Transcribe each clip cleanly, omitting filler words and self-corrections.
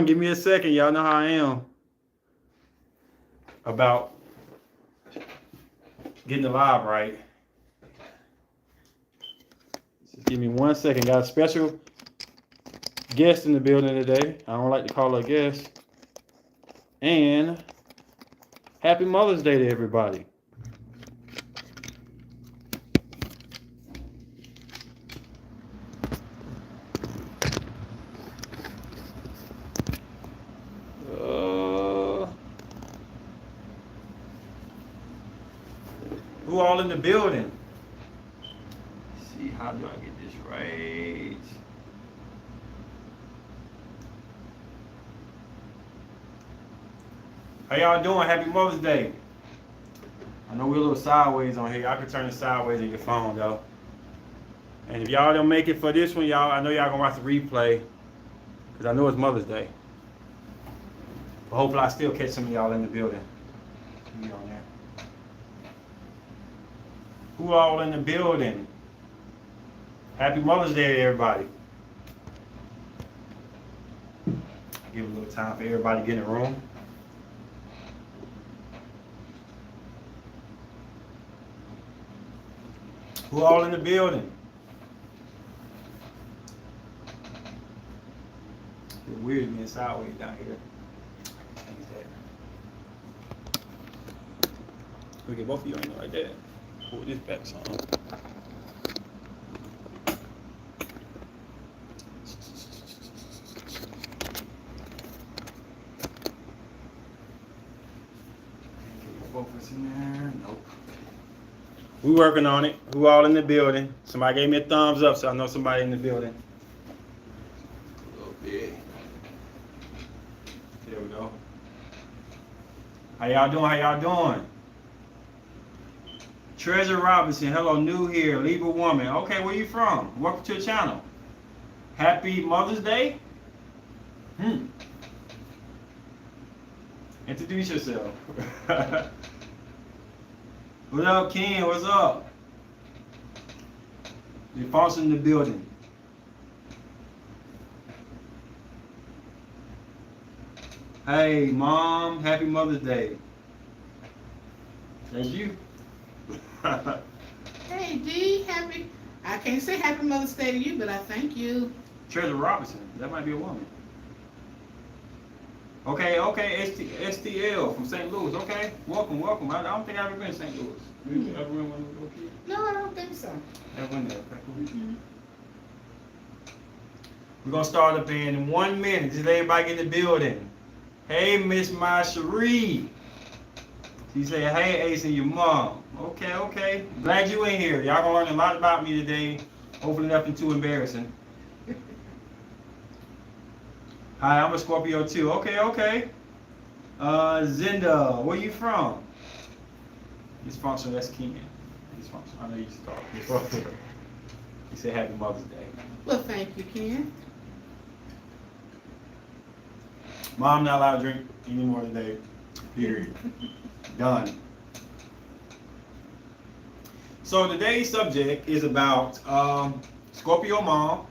Give me a second. Y'all know how I am about getting the live right. Just give me 1 second. Got a special guest in the building today. I don't like to call her a guest. And happy Mother's Day to everybody. Who all in the building? Let's see, how do I get this right? How y'all doing? Happy Mother's Day. I know we're a little sideways on here. I can turn it sideways in your phone though. And if y'all don't make it for this one, y'all, I know y'all gonna watch the replay because I know it's Mother's Day. But hopefully I still catch some of y'all in the building. Be on there. Who all in the building? Happy Mother's Day to everybody. Give a little time for everybody to get in the room. Who all in the building? It's weird being sideways down here. We get both of you in like that. Pull this back some. Both of us in there. Nope. We working on it. Who all in the building? Somebody gave me a thumbs up, so I know somebody in the building. A little bit. There we go. How y'all doing? How y'all doing? Treasure Robinson, hello, new here, Libra woman. Okay, where you from? Welcome to the channel. Happy Mother's Day. Introduce yourself. What up, Ken? What's up? You're false in the building. Hey, Mom, happy Mother's Day. That's you. Hey, D, happy. I can't say happy Mother's Day to you, but I thank you. Treasure Robinson, that might be a woman. Okay, STL from St. Louis. Okay, welcome. I don't think I've ever been to St. Louis. You ever been when you were a kid? No, I don't think so. Never been there. Okay. We're gonna start up in 1 minute. Just let everybody get in the building. Hey, Miss Cherie. She said, hey, Ace and your mom. Okay. Glad you in here. Y'all gonna learn a lot about me today. Hopefully nothing too embarrassing. Hi, I'm a Scorpio too. Okay. Zinda, where you from? Dysfunctional, that's Ken. Dysfunctional, I know you start. He said happy Mother's Day. Well, thank you, Ken. Mom not allowed to drink anymore today. Period. Done. So today's subject is about Scorpio Mom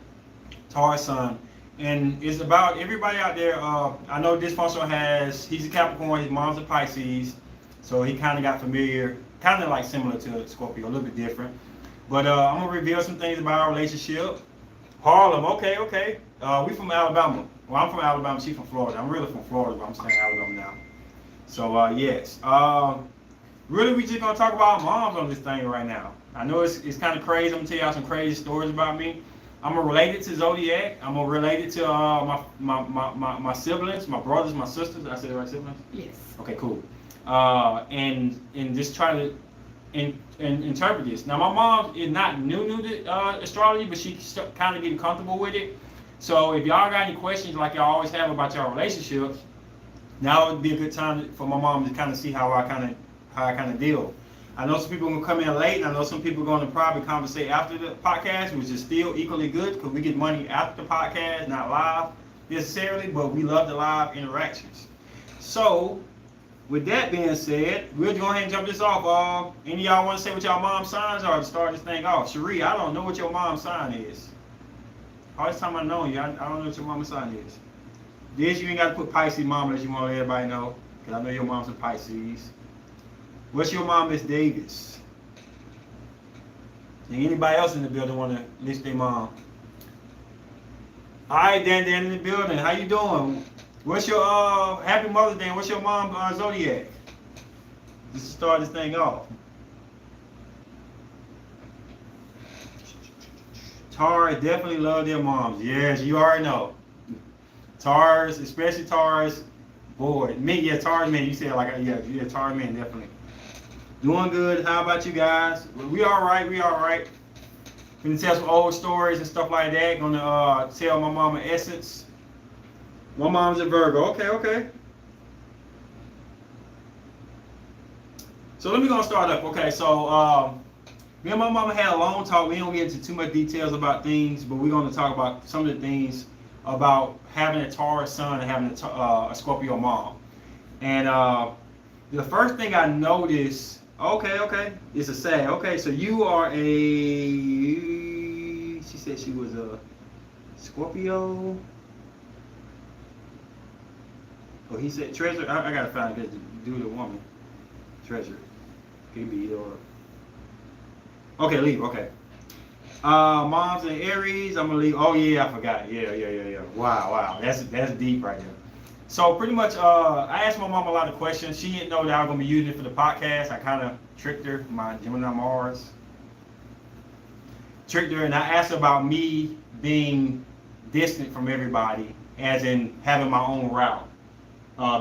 Taurus Son. And it's about everybody out there. I know Dysfunctional he's a Capricorn, his mom's a Pisces. So he kind of got familiar, kind of like similar to Scorpio, a little bit different. But I'm going to reveal some things about our relationship. Harlem, okay. We from Alabama. Well, I'm from Alabama, she's from Florida. I'm really from Florida, but I'm staying in Alabama now. So, yes. Really, we just going to talk about moms on this thing right now. I know it's kind of crazy. I'm going to tell y'all some crazy stories about me. I'm related to Zodiac. I'm related to my siblings, my brothers, my sisters. Did I say the right siblings? Yes. Okay, cool. And just try to interpret this. Now, my mom is not new to astrology, but she's kind of getting comfortable with it. So if y'all got any questions like y'all always have about y'all relationships, now would be a good time for my mom to kind of see how I kind of deal. I know some people are going to come in late, and I know some people are going to probably conversate after the podcast, which is still equally good because we get money after the podcast, not live necessarily, but we love the live interactions. So, with that being said, we'll go ahead and jump this off. Any of y'all want to say what y'all mom's signs are to start this thing off? Cherie, I don't know what your mom's sign is. All this time I know you, I don't know what your mom's sign is. This, you ain't got to put Pisces mom unless you want to let everybody know. Because I know your mom's a Pisces. What's your mom, Miss Davis? And anybody else in the building want to list their mom? All right, Dan in the building. How you doing? What's your Happy Mother's Day? What's your mom zodiac? Just to start this thing off. Taurus definitely love their moms. Yes, you already know. Taurus, especially Taurus, boy, me, yeah, Taurus man. You said like, yeah, Taurus man, definitely. Doing good. How about you guys? We all right. We all right. Gonna tell some old stories and stuff like that. Gonna tell my mama essence. My mom's a Virgo. Okay. So let me gonna start up. Okay, so me and my mama had a long talk. We don't get into too much details about things, but we're gonna talk about some of the things about having a Taurus son and having a Scorpio mom. And the first thing I noticed. Okay, it's a sad. Okay, so you are she said she was a Scorpio. Oh, he said treasure. I gotta find this dude or woman. Treasure. Could be or. Okay, leave. Okay. Moms and Aries. I'm gonna leave. Oh yeah, I forgot. Yeah. Wow. That's deep right there. So pretty much, I asked my mom a lot of questions. She didn't know that I was gonna be using it for the podcast. I kind of tricked her, my Gemini Mars. Tricked her, and I asked her about me being distant from everybody, as in having my own route,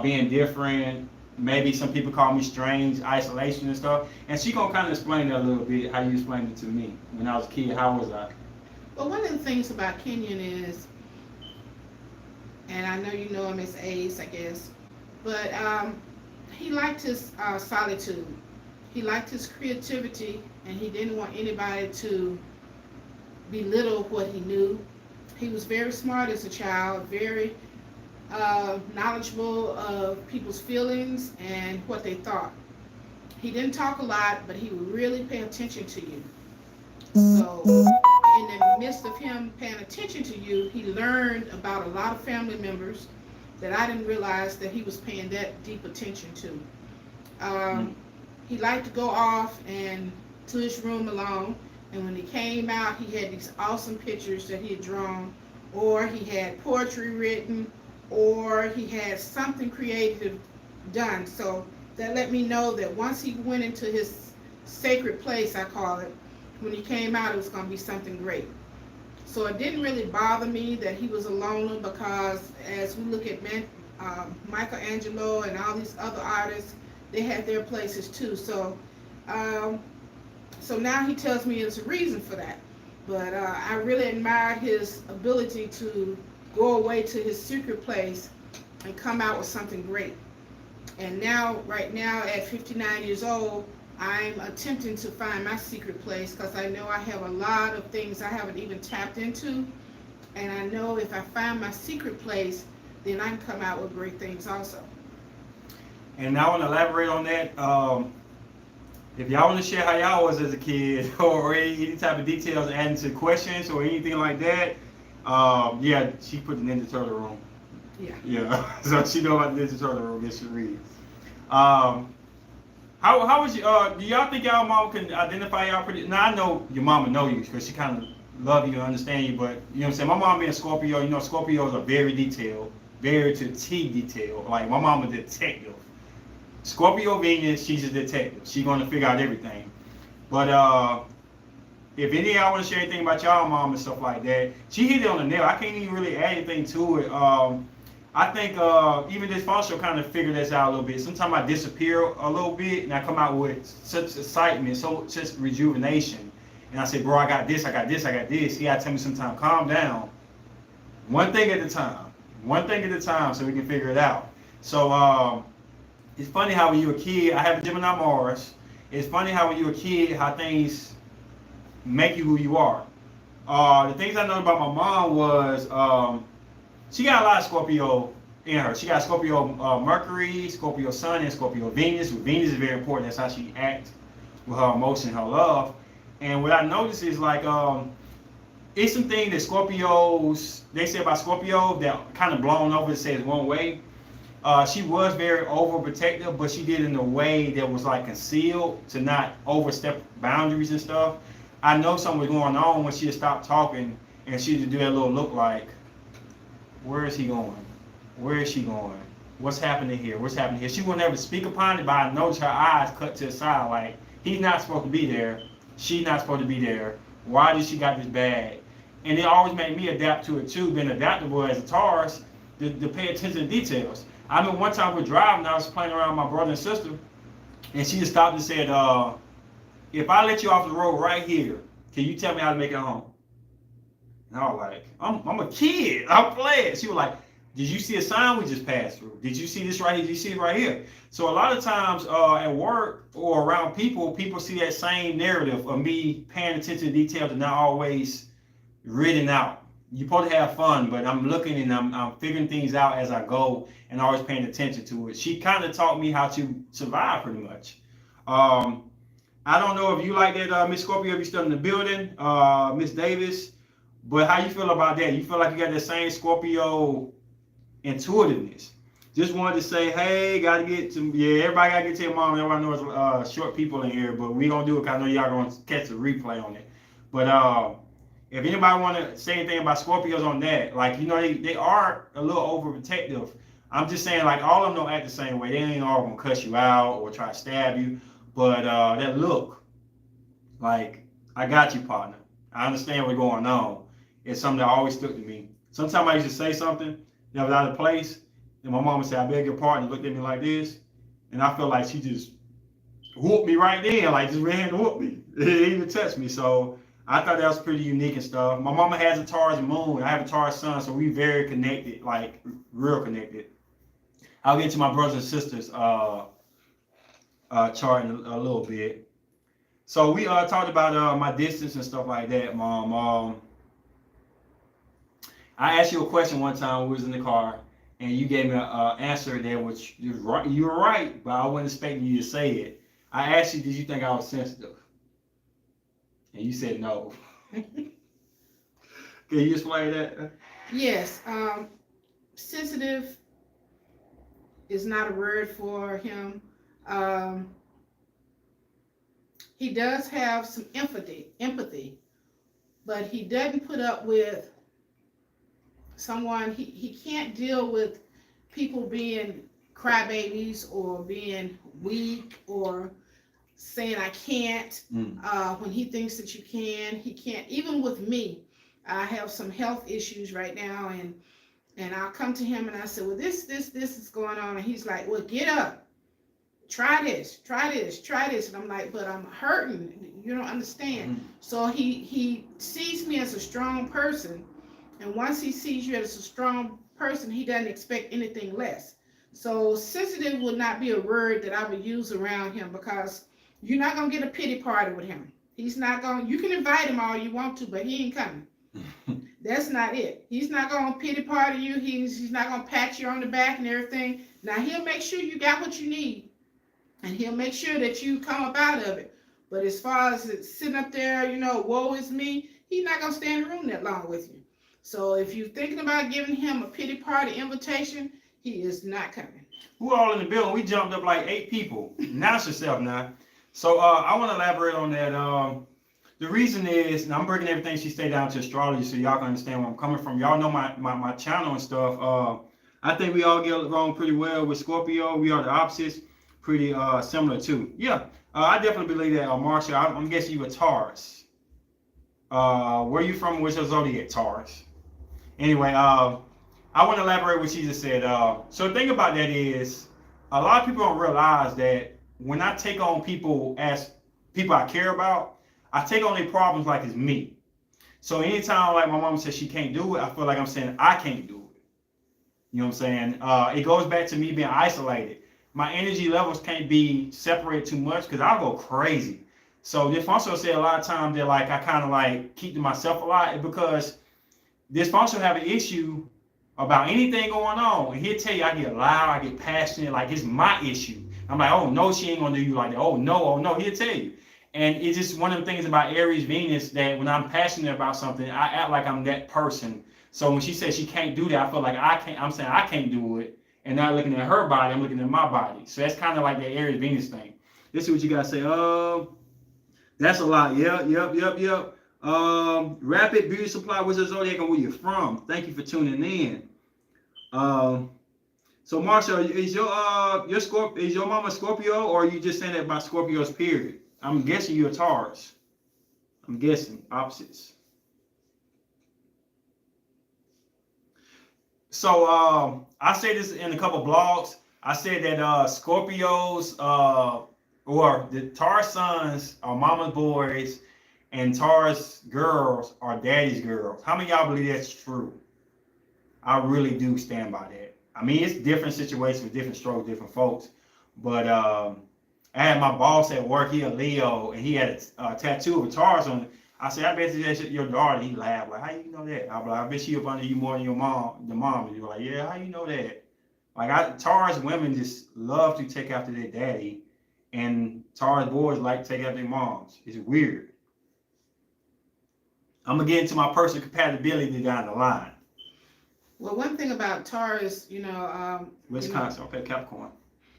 being different. Maybe some people call me strange, isolation and stuff. And she gonna kind of explain that a little bit, how you explained it to me when I was a kid. How was I? Well, one of the things about Kenyon is, and I know you know him as Ace, I guess, but he liked his solitude. He liked his creativity, and he didn't want anybody to belittle what he knew. He was very smart as a child, very knowledgeable of people's feelings and what they thought. He didn't talk a lot, but he would really pay attention to you. So in the midst of him paying attention to you, he learned about a lot of family members that I didn't realize that he was paying that deep attention to. He liked to go off and to his room alone, and when he came out, he had these awesome pictures that he had drawn, or he had poetry written, or he had something creative done. So that let me know that once he went into his sacred place, I call it, when he came out, it was going to be something great. So it didn't really bother me that he was a loner, because as we look at Michelangelo and all these other artists, they had their places too. So so now he tells me it's a reason for that. But I really admired his ability to go away to his secret place and come out with something great. And now, right now, at 59 years old, I'm attempting to find my secret place, because I know I have a lot of things I haven't even tapped into. And I know if I find my secret place, then I can come out with great things also. And I want to elaborate on that. If y'all want to share how y'all was as a kid, or any type of details adding to questions or anything like that, yeah, she put the Ninja Turtle room. Yeah. So she know about the Ninja Turtle room. Yes, she reads. How was you? Do y'all think y'all mom can identify y'all pretty? Now I know your mama know you because she kind of love you and understand you, but you know what I'm saying. My mom being a Scorpio, you know Scorpios are very detailed, very to T detailed. Like my mom a detective. Scorpio Venus, she's a detective. She's gonna figure out everything. But if any of y'all want to share anything about y'all mom and stuff like that, she hit it on the nail. I can't even really add anything to it. I think even this phone show kind of figured this out a little bit. Sometimes I disappear a little bit and I come out with such excitement, such rejuvenation. And I say, bro, I got this. He got to tell me sometimes, calm down. One thing at a time so we can figure it out. So it's funny how when you're a kid, I have a Gemini Mars. It's funny how when you're a kid, how things make you who you are. The things I know about my mom was she got a lot of Scorpio in her. She got Scorpio Mercury, Scorpio Sun, and Scorpio Venus. Venus is very important. That's how she acts with her emotion, her love. And what I noticed is like it's some things that Scorpios, they say about Scorpio that kind of blown over and says one way. She was very overprotective, but she did it in a way that was like concealed to not overstep boundaries and stuff. I know something was going on when she had stopped talking and she would do that little look like, where is he going? Where is she going? What's happening here? What's happening here? She would never speak upon it, but I noticed her eyes cut to the side like, he's not supposed to be there. She's not supposed to be there. Why did she got this bag? And it always made me adapt to it too, being adaptable as a Taurus, to pay attention to details. I remember one time we were driving, I was playing around with my brother and sister, and she just stopped and said, if I let you off the road right here, can you tell me how to make it home? And I was like, I'm a kid, I'm playing. She was like, did you see a sign we just passed through? Did you see this right here? Did you see it right here? So a lot of times at work or around people see that same narrative of me paying attention to details and not always written out. You're supposed to have fun, but I'm looking and I'm figuring things out as I go and always paying attention to it. She kind of taught me how to survive pretty much. I don't know if you like that, Miss Scorpio, if you're still in the building, Miss Davis, but how you feel about that? You feel like you got the same Scorpio intuitiveness? Just wanted to say, hey, gotta get to, everybody gotta get to your mom. Everybody knows short people in here, but we gonna do it because I know y'all gonna catch a replay on it. But if anybody want to say anything about Scorpios on that, like, you know, they are a little overprotective. I'm just saying, like, all of them don't act the same way. They ain't all gonna cuss you out or try to stab you. But that look, like, I got you, partner. I understand what's going on. It's something that always stuck to me. Sometimes I used to say something that was out of place, and my mom would say, I beg your pardon, looked at me like this, and I felt like she just whooped me right then, like just ran and whooped me. It didn't even touch me. So I thought that was pretty unique and stuff. My mama has a Taurus moon. I have a Taurus sun, so we very connected, like real connected. I'll get to my brothers and sisters chart in a little bit. So we talked about my distance and stuff like that, Mom. I asked you a question one time when we was in the car, and you gave me an answer that was right. You were right, but I wasn't expecting you to say it. I asked you, did you think I was sensitive? And you said no. Can you explain that? Yes. Sensitive is not a word for him. He does have some empathy, but he doesn't put up with someone. He can't deal with people being crybabies or being weak or saying I can't when he thinks that you can. He can't. Even with me, I have some health issues right now, and I'll come to him and I say, well, this is going on, and he's like, well, get up, try this, and I'm like, but I'm hurting. You don't understand. So he sees me as a strong person, and once he sees you as a strong person, he doesn't expect anything less. So sensitive would not be a word that I would use around him, because you're not going to get a pity party with him. He's not going. You can invite him all you want to, but he ain't coming. That's not it. He's not going to pity party you. He's not going to pat you on the back and everything. Now, he'll make sure you got what you need, and he'll make sure that you come up out of it. But as far as sitting up there, woe is me, he's not going to stay in the room that long with you. So if you're thinking about giving him a pity party invitation, he is not coming. We're all in the building. We jumped up like 8 people. Announce yourself now. So I want to elaborate on that. The reason is, and I'm breaking everything she said down to astrology so y'all can understand where I'm coming from. Y'all know my channel and stuff. I think we all get along pretty well with Scorpio. We are the opposites, pretty similar too. Yeah, I definitely believe that. Marsha, I'm guessing you a Taurus. Where you from? What's your zodiac? Taurus. Anyway, I want to elaborate what she just said. So the thing about that is, a lot of people don't realize that when I take on people as people I care about, I take on their problems like it's me. So anytime like my mom says she can't do it, I feel like I'm saying I can't do it. You know what I'm saying? It goes back to me being isolated. My energy levels can't be separated too much because I'll go crazy. So this also said a lot of times that like I kind of like keep to myself a lot, because this function have an issue about anything going on, and he'll tell you I get loud, I get passionate, like it's my issue. I'm like, oh no, she ain't gonna do you like that. Oh no, he'll tell you. And it's just one of the things about Aries Venus that when I'm passionate about something, I act like I'm that person. So when she says she can't do that, I feel like I can't. I'm saying I can't do it, and not looking at her body, I'm looking at my body. So that's kind of like the Aries Venus thing. This is what you gotta say. That's a lot. Yep. Rapid Beauty Supply. What's the zodiac and where you're from? Thank you for tuning in. So Marsha, is your mama Scorpio, or are you just saying that about Scorpios period? I'm guessing you're a Taurus. I'm guessing opposites. So I say this in a couple blogs. I said that Scorpios or the Taurus sons are mama's boys, and Taurus girls are daddy's girls. How many of y'all believe that's true? I really do stand by that. I mean, it's different situations with different strokes, different folks. But I had my boss at work, he a Leo, and he had a tattoo of a Taurus on it. I said, I bet that's your daughter. He laughed, like, how you know that? I was like, I bet she up under you more than your mom, the mom. And he was like, yeah, how you know that? Like, Taurus women just love to take after their daddy, and Taurus boys like to take after their moms. It's weird. I'm going to get into my personal compatibility down the line. Well, one thing about Taurus, Wisconsin, okay, Capricorn.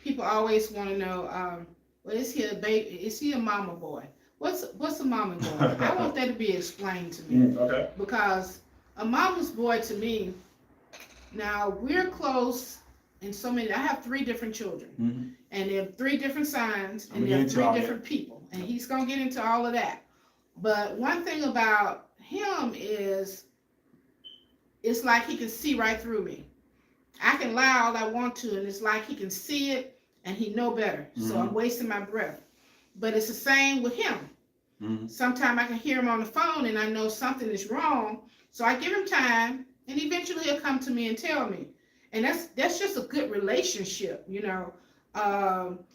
People always want to know, well, is he a baby? Is he a mama boy? What's a mama boy? I want that to be explained to me. Okay. Because a mama's boy to me, now we're close in so many. I have 3 different children, and they're 3 different signs, and they're 3 different people, and he's gonna get into all of that. But one thing about him is, it's like he can see right through me. I can lie all I want to, and it's like he can see it, and he know better. So I'm wasting my breath. But it's the same with him. Sometimes I can hear him on the phone, and I know something is wrong. So I give him time, and eventually he'll come to me and tell me. And that's just a good relationship, you know.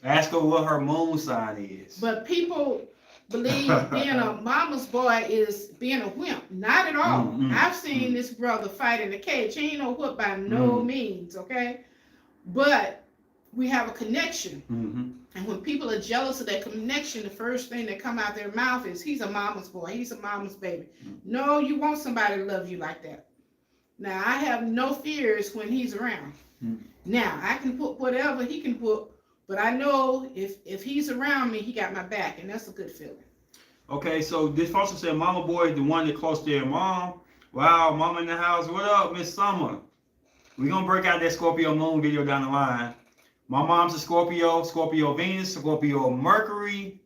Ask her what her moon sign is. But people believe being a mama's boy is being a wimp. Not at all. I've seen this brother fight in the cage. He ain't no whoop by no means, okay? But we have a connection. And when people are jealous of that connection, the first thing that come out their mouth is, he's a mama's boy, he's a mama's baby. No, you want somebody to love you like that. Now, I have no fears when he's around. Now, I can put whatever he can put, but I know if he's around me, he got my back, and that's a good feeling. Okay, so this person said, mama boy is the one that close to their mom. Wow, mama in the house. What up, Miss Summer? We're going to break out that Scorpio moon video down the line. My mom's a Scorpio, Scorpio Venus, Scorpio Mercury,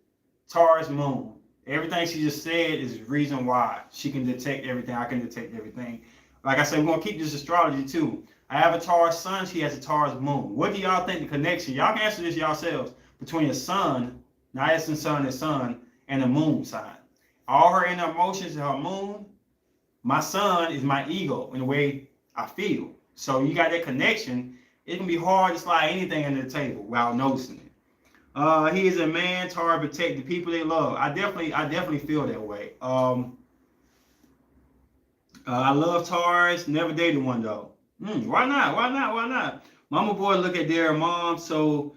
Taurus moon. Everything she just said is reason why she can detect everything. I can detect everything. Like I said, we're going to keep this astrology too. I have a Taurus sun. She has a Taurus moon. What do y'all think the connection? Y'all can answer this yourselves. Between a sun, not as in sun is sun, and a moon sign. All her inner emotions is her moon. My sun is my ego in the way I feel. So you got that connection. It can be hard to slide anything under the table without noticing it. He is a man, Taurus protect the people they love. I definitely feel that way. I love Taurus. Never dated one though. Why not? Mama boy look at their mom, so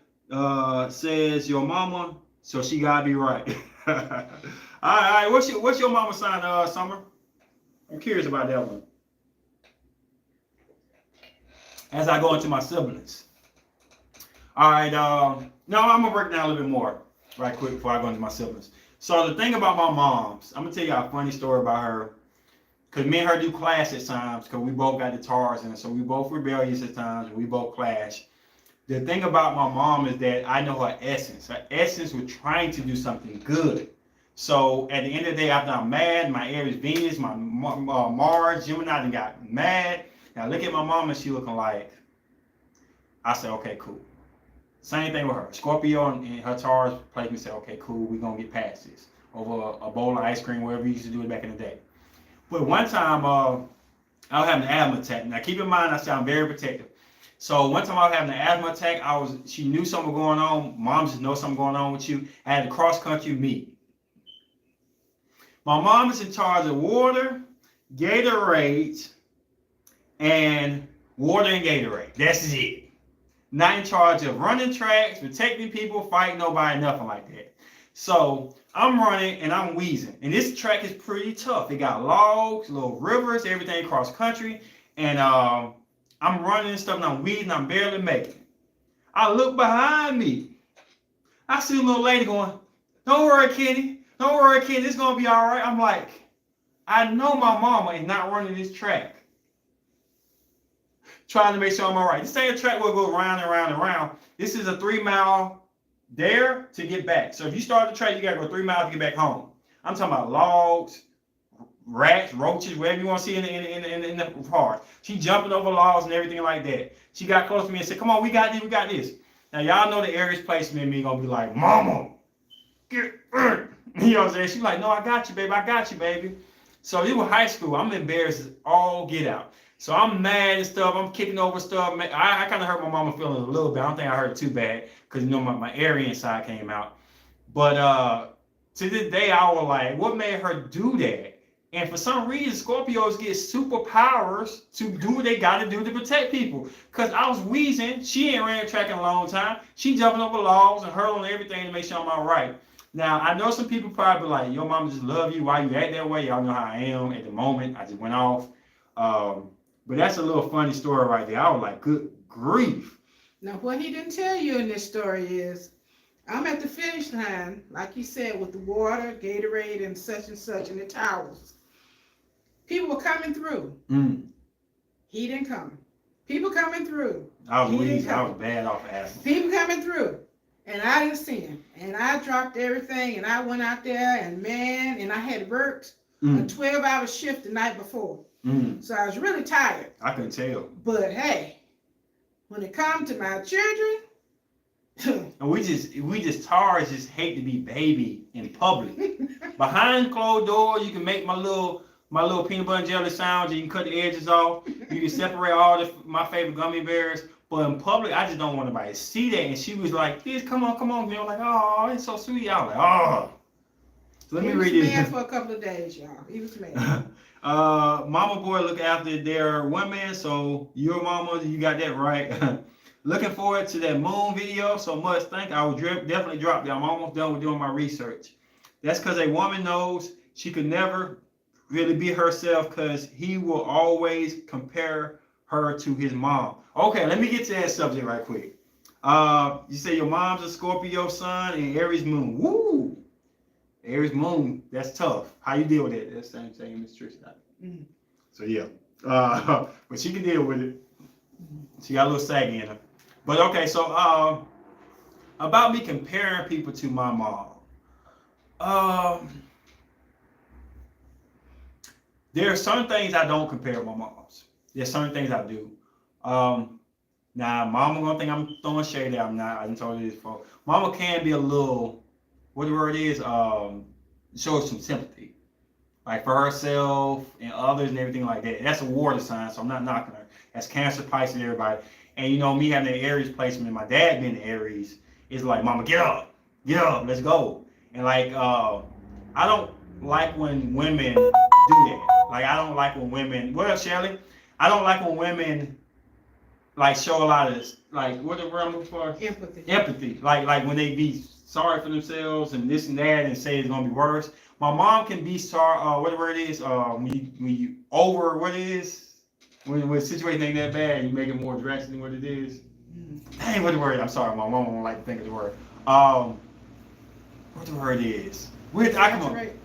says your mama, so she gotta be right. all right. What's your mama sign, Summer? I'm curious about that one. As I go into my siblings. All right. No, I'm gonna break down a little bit more right quick before I go into my siblings. So the thing about my moms, I'm gonna tell you a funny story about her. Because me and her do clash at times, because we both got the Taurus, and so we both rebellious at times, and we both clash. The thing about my mom is that I know her essence. Her essence was trying to do something good. So at the end of the day, after I'm mad, my Aries Venus, my Mars, Gemini, then got mad. Now look at my mom, and she looking like, I said, okay, cool. Same thing with her. Scorpio and her Taurus placement said, okay, cool, we're going to get past this. Over a bowl of ice cream, whatever you used to do it back in the day. But one time, I was having an asthma attack. Now, keep in mind, I sound very protective. So one time I was having an asthma attack. She knew something was going on. Mom just knows something going on with you. I had to cross-country meet. My mom is in charge of water, Gatorade, and Gatorade. That's it. Not in charge of running tracks, protecting people, fighting nobody, nothing like that. So I'm running and I'm wheezing. And this track is pretty tough. It got logs, little rivers, everything across country. And I'm running and stuff and I'm wheezing, I'm barely making it. I look behind me. I see a little lady going, don't worry, Kenny. Don't worry, Kenny. It's going to be all right. I'm like, I know my mama is not running this track. Trying to make sure I'm all right. This ain't a track where it goes round and round and round. This is a 3 mile there to get back. So if you start the track, you got to go 3 miles to get back home. I'm talking about logs, rats, roaches, whatever you want to see in the park. She jumping over logs and everything like that. She got close to me and said, come on, we got this, we got this. Now, y'all know the Aries placement in me going to be like, mama, get hurt. You know what I'm saying? She's like, no, I got you, baby. I got you, baby. So it was high school. I'm embarrassed all get out. So I'm mad and stuff. I'm kicking over stuff. I kind of hurt my mama feeling a little bit. I don't think I hurt it too bad because, you know, my Aryan side came out. But to this day, I was like, what made her do that? And for some reason, Scorpios get superpowers to do what they got to do to protect people. Because I was wheezing. She ain't ran track in a long time. She jumping over logs and hurling everything to make sure I'm all right. Now, I know some people probably like, your mama just love you. Why you act that way? Y'all know how I am at the moment. I just went off. But that's a little funny story right there. I was like, good grief. Now, what he didn't tell you in this story is, I'm at the finish line, like you said, with the water, Gatorade, and such, and the towels. People were coming through. He didn't come. People coming through. I was wheezing. I was bad off asthma. People coming through. And I didn't see him. And I dropped everything, and I went out there, and man, and I had worked a 12-hour shift the night before. So I was really tired. I couldn't tell. But hey, when it comes to my children, and we just Taurus just hate to be baby in public. Behind closed doors, you can make my little peanut butter and jelly sandwich. You can cut the edges off. You can separate all my favorite gummy bears. But in public, I just don't want anybody to see that. And she was like, "This, come on." You know, like, "Oh, it's so sweet." I was like, "Oh." So let me read this. He was mad for a couple of days, y'all. He was mad. Mama boy look after their women, so your mama, you got that right. Looking forward to that moon video so much. I will definitely drop that. I'm almost done with doing my research. That's because a woman knows she could never really be herself because he will always compare her to his mom. Okay, let me get to that subject right quick. You say your mom's a Scorpio sun and Aries moon. Woo! Aries moon, that's tough. How you deal with that? That's the same thing Miss Trish got. So yeah. But she can deal with it. She got a little sag in her. But okay, so about me comparing people to my mom. There are certain things I don't compare my mom's. There's certain things I do. Now, mama gonna think I'm throwing shade at. I'm not. I didn't tell you this before. Mama can be a little, what the word is, show some sympathy. Like for herself and others and everything like that. That's a water sign, so I'm not knocking her. That's Cancer, Pisces, and everybody. And you know, me having an Aries placement and my dad being an Aries, is like, mama, get up, let's go. And like, I don't like when women do that. Like, I don't like when women, what up, Shelly? I don't like when women like show a lot of, like, what the word I'm looking for? Empathy. Like when they be sorry for themselves and this and that and say it's gonna be worse. My mom can be sorry, what the word is, when you over what it is, when the situation ain't that bad, you make it more drastic than what it is. Dang, what the word? I'm sorry, my mom won't like to think of the word. What the word is?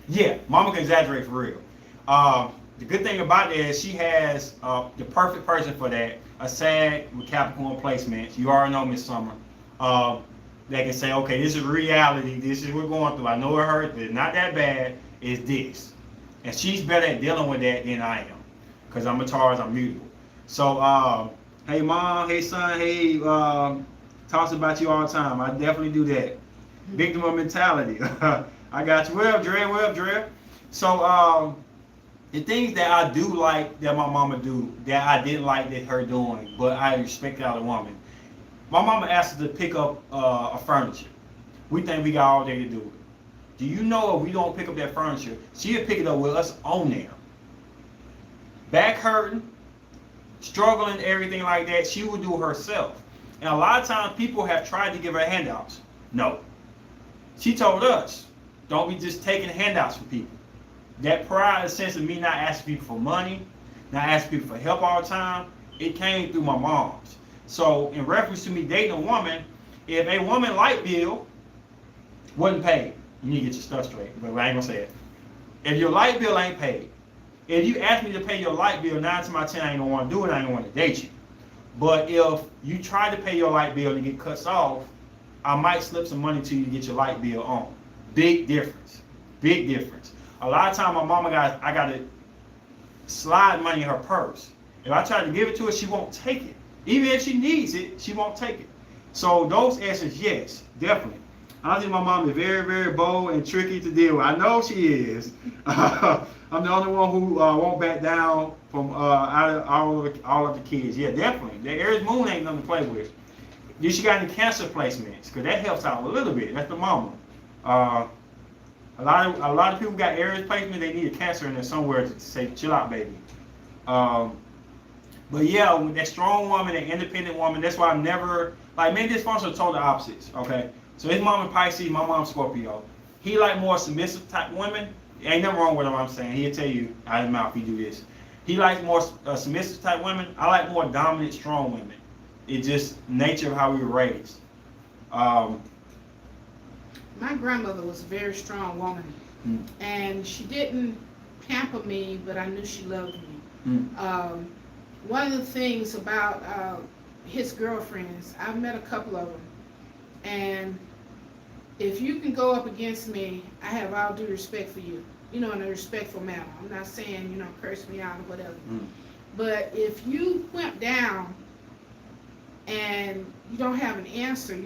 Yeah, mama can exaggerate for real. The good thing about that is she has the perfect person for that. A Sag with Capricorn placement. You already know Miss Summer. That can say, okay, this is reality. This is what we're going through. I know it hurts, but it's not that bad. It's this. And she's better at dealing with that than I am. Because I'm a Taurus, I'm mutable. So, hey mom, hey son, hey, talks about you all the time. I definitely do that. Victim of mentality. I got you. What up, Dre? So, the things that I do like that my mama do, that I didn't like that her doing, but I respect out of a woman. My mama asked us to pick up a furniture. We think we got all day to do it. Do you know if we don't pick up that furniture, she'll pick it up with us on there. Back hurting, struggling, everything like that, she would do it herself. And a lot of times people have tried to give her handouts. No. She told us, don't be just taking handouts from people. That pride, a sense of me not asking people for money, not asking people for help all the time, it came through my mom's. So in reference to me dating a woman, if a woman light bill wasn't paid, you need to get your stuff straight, but I ain't gonna say it. If your light bill ain't paid, if you ask me to pay your light bill, 9 times out of 10 I ain't gonna want to do it, I ain't gonna want to date you. But if you try to pay your light bill and get cuts off, I might slip some money to you to get your light bill on. Big difference. Big difference. A lot of time my mama I got to slide money in her purse. If I try to give it to her, she won't take it. Even if she needs it, she won't take it. So those answers, yes, definitely. I think my mom is very, very bold and tricky to deal with. I know she is. I'm the only one who won't back down from out of all of the kids. Yeah, definitely. The Aries moon ain't nothing to play with. You should got any Cancer placements, because that helps out a little bit. That's the mama. A lot of people got Aries placement. They need a Cancer in there somewhere to say, chill out, baby. But yeah, with that strong woman, that independent woman, that's why I'm never, like, maybe this sponsor told the opposites, okay? So his mom is Pisces, my mom's Scorpio. He like more submissive type women. Ain't nothing wrong with what I'm saying. He'll tell you out of his mouth he do this. He likes more submissive type women. I like more dominant, strong women. It's just nature of how we were raised. My grandmother was a very strong woman, and she didn't pamper me, but I knew she loved me. One of the things about his girlfriends, I've met a couple of them, and if you can go up against me, I have all due respect for you, in a respectful manner. I'm not saying, curse me out or whatever. But if you went down and you don't have an answer,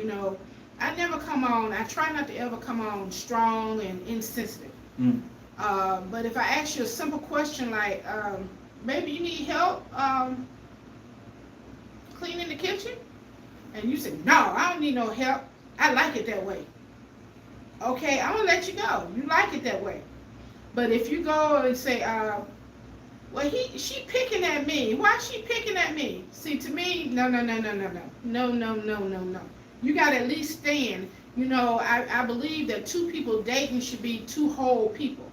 I try not to ever come on strong and insensitive. But if I ask you a simple question like, maybe you need help cleaning the kitchen? And you say, no, I don't need no help. I like it that way. Okay, I'm going to let you go. You like it that way. But if you go and say, well, she picking at me. Why is she picking at me? See, to me, no. You got to at least stand. I believe that two people dating should be two whole people,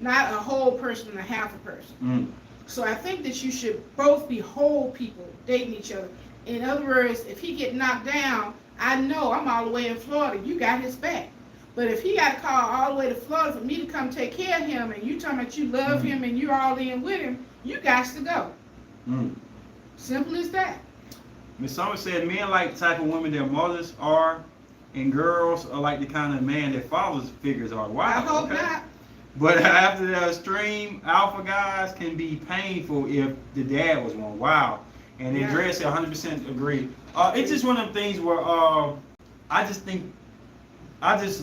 not a whole person and a half a person. So I think that you should both be whole people dating each other. In other words, if he get knocked down, I know I'm all the way in Florida. You got his back. But if he got to call all the way to Florida for me to come take care of him, and you talking about you love him and you're all in with him, you got to go. Simple as that. Miss Summer said men like the type of women their mothers are, and girls are like the kind of man their fathers figures are. Wow. I hope not. But after the extreme, alpha guys can be painful if the dad was one. Wow. And Andrea said 100% agree. It's just one of them things where I just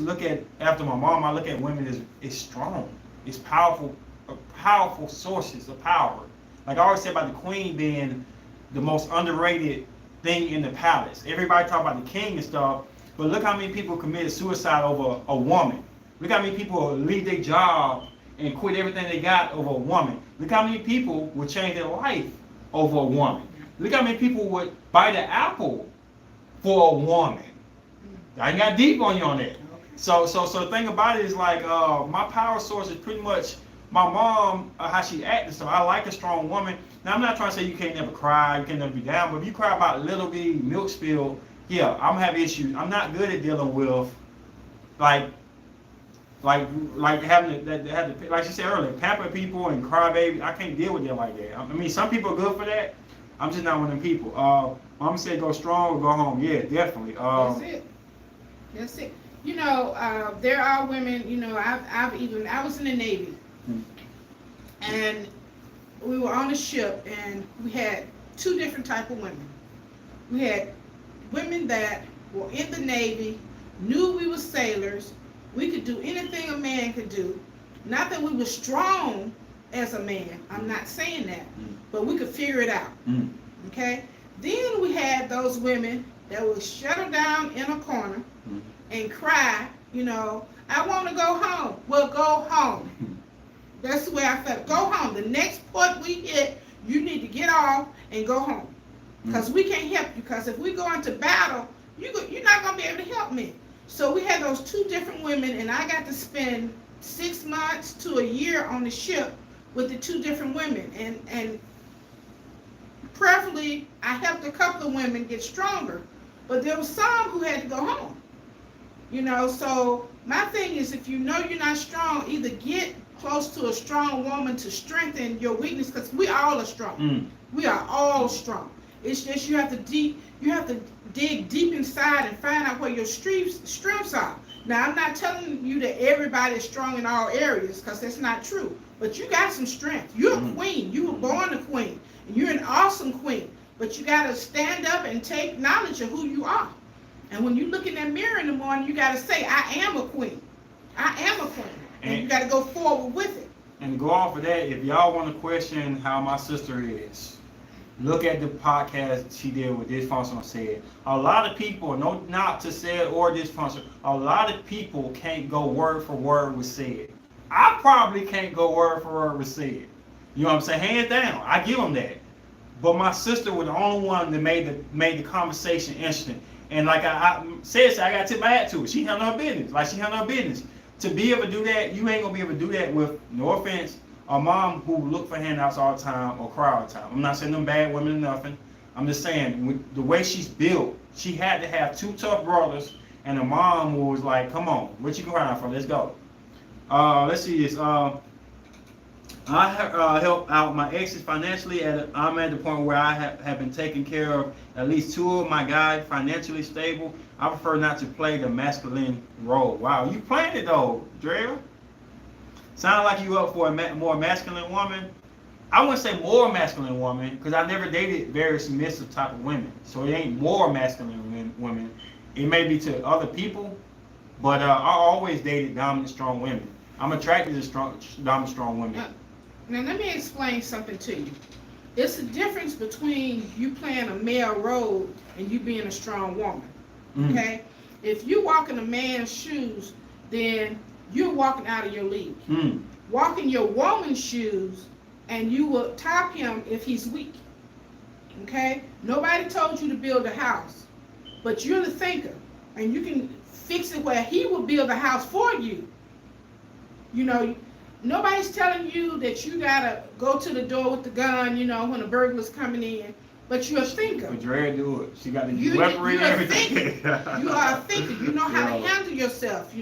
look at, after my mom, I look at women as strong. It's powerful sources of power. Like I always say about the queen being the most underrated thing in the palace. Everybody talk about the king and stuff, but look how many people committed suicide over a woman. Look how many people leave their job and quit everything they got over a woman. Look how many people would change their life over a woman. Look how many people would bite an apple for a woman. I got deep on you on that. So the thing about it is like my power source is pretty much my mom, how she acted. So I like a strong woman. Now I'm not trying to say you can't never cry, you can't never be down, but if you cry about little bitty milk spill, yeah, I'm gonna have issues. I'm not good at dealing with like having to like she said earlier, pamper people and cry baby. I can't deal with them like that. I mean, some people are good for that. I'm just not one of them people. Mom said go strong or go home. Yeah, definitely. That's it. There are women. I was in the Navy, and we were on a ship, and we had two different type of women. We had women that were in the Navy, knew we were sailors. We could do anything a man could do. Not that we were strong as a man. I'm not saying that. But we could figure it out. Okay? Then we had those women that would shut down in a corner and cry, I want to go home. Well, go home. That's the way I felt. Go home. The next port we hit, you need to get off and go home. Because we can't help you. Because if we go into battle, you're not going to be able to help me. So we had those two different women, and I got to spend 6 months to a year on the ship with the two different women, and prayerfully, I helped a couple of women get stronger, but there was some who had to go home. So my thing is, if you know you're not strong, either get close to a strong woman to strengthen your weakness, because we all are strong. We are all strong. It's just you have to dig deep inside and find out where your strengths are. Now, I'm not telling you that everybody is strong in all areas, because that's not true. But you got some strength. You're a queen. You were born a queen. And you're an awesome queen. But you got to stand up and take knowledge of who you are. And when you look in that mirror in the morning, you got to say, I am a queen. I am a queen. And you got to go forward with it. And to go off of that, if y'all want to question how my sister is, look at the podcast she did with Dysfunctional Said. A lot of people, no, not to Said or Dysfunctional, a lot of people can't go word for word with Said. I probably can't go word for word with Said. You know what I'm saying? Hands down, I give them that. But my sister was the only one that made the conversation interesting. And like I said, I got to tip my hat to her. She handled her business. Like she handled her business. To be able to do that, you ain't gonna be able to do that with, no offense, a mom who look for handouts all the time or cry all the time. I'm not saying them bad women or nothing. I'm just saying, the way she's built, she had to have two tough brothers and a mom who was like, come on, what you crying for? Let's go. Let's see this. I help out my exes financially. I'm at the point where I have been taking care of at least two of my guys, financially stable. I prefer not to play the masculine role. Wow, you playing it though, Drea. Sound like you up for a more masculine woman. I wouldn't say more masculine woman, because I never dated very submissive type of women. So it ain't more masculine women. It may be to other people, but I always dated dominant, strong women. I'm attracted to dominant, strong women. Now let me explain something to you. It's a difference between you playing a male role and you being a strong woman. Okay? If you walk in a man's shoes, then you're walking out of your league. Walk in your woman's shoes, and you will top him if he's weak. Okay? Nobody told you to build a house, but you're the thinker, and you can fix it where he will build a house for you. Nobody's telling you that you gotta go to the door with the gun, when a burglar's coming in. But you're a thinker. But Drea do it. She got the weaponry and everything. You are a thinker. You know how to handle yourself,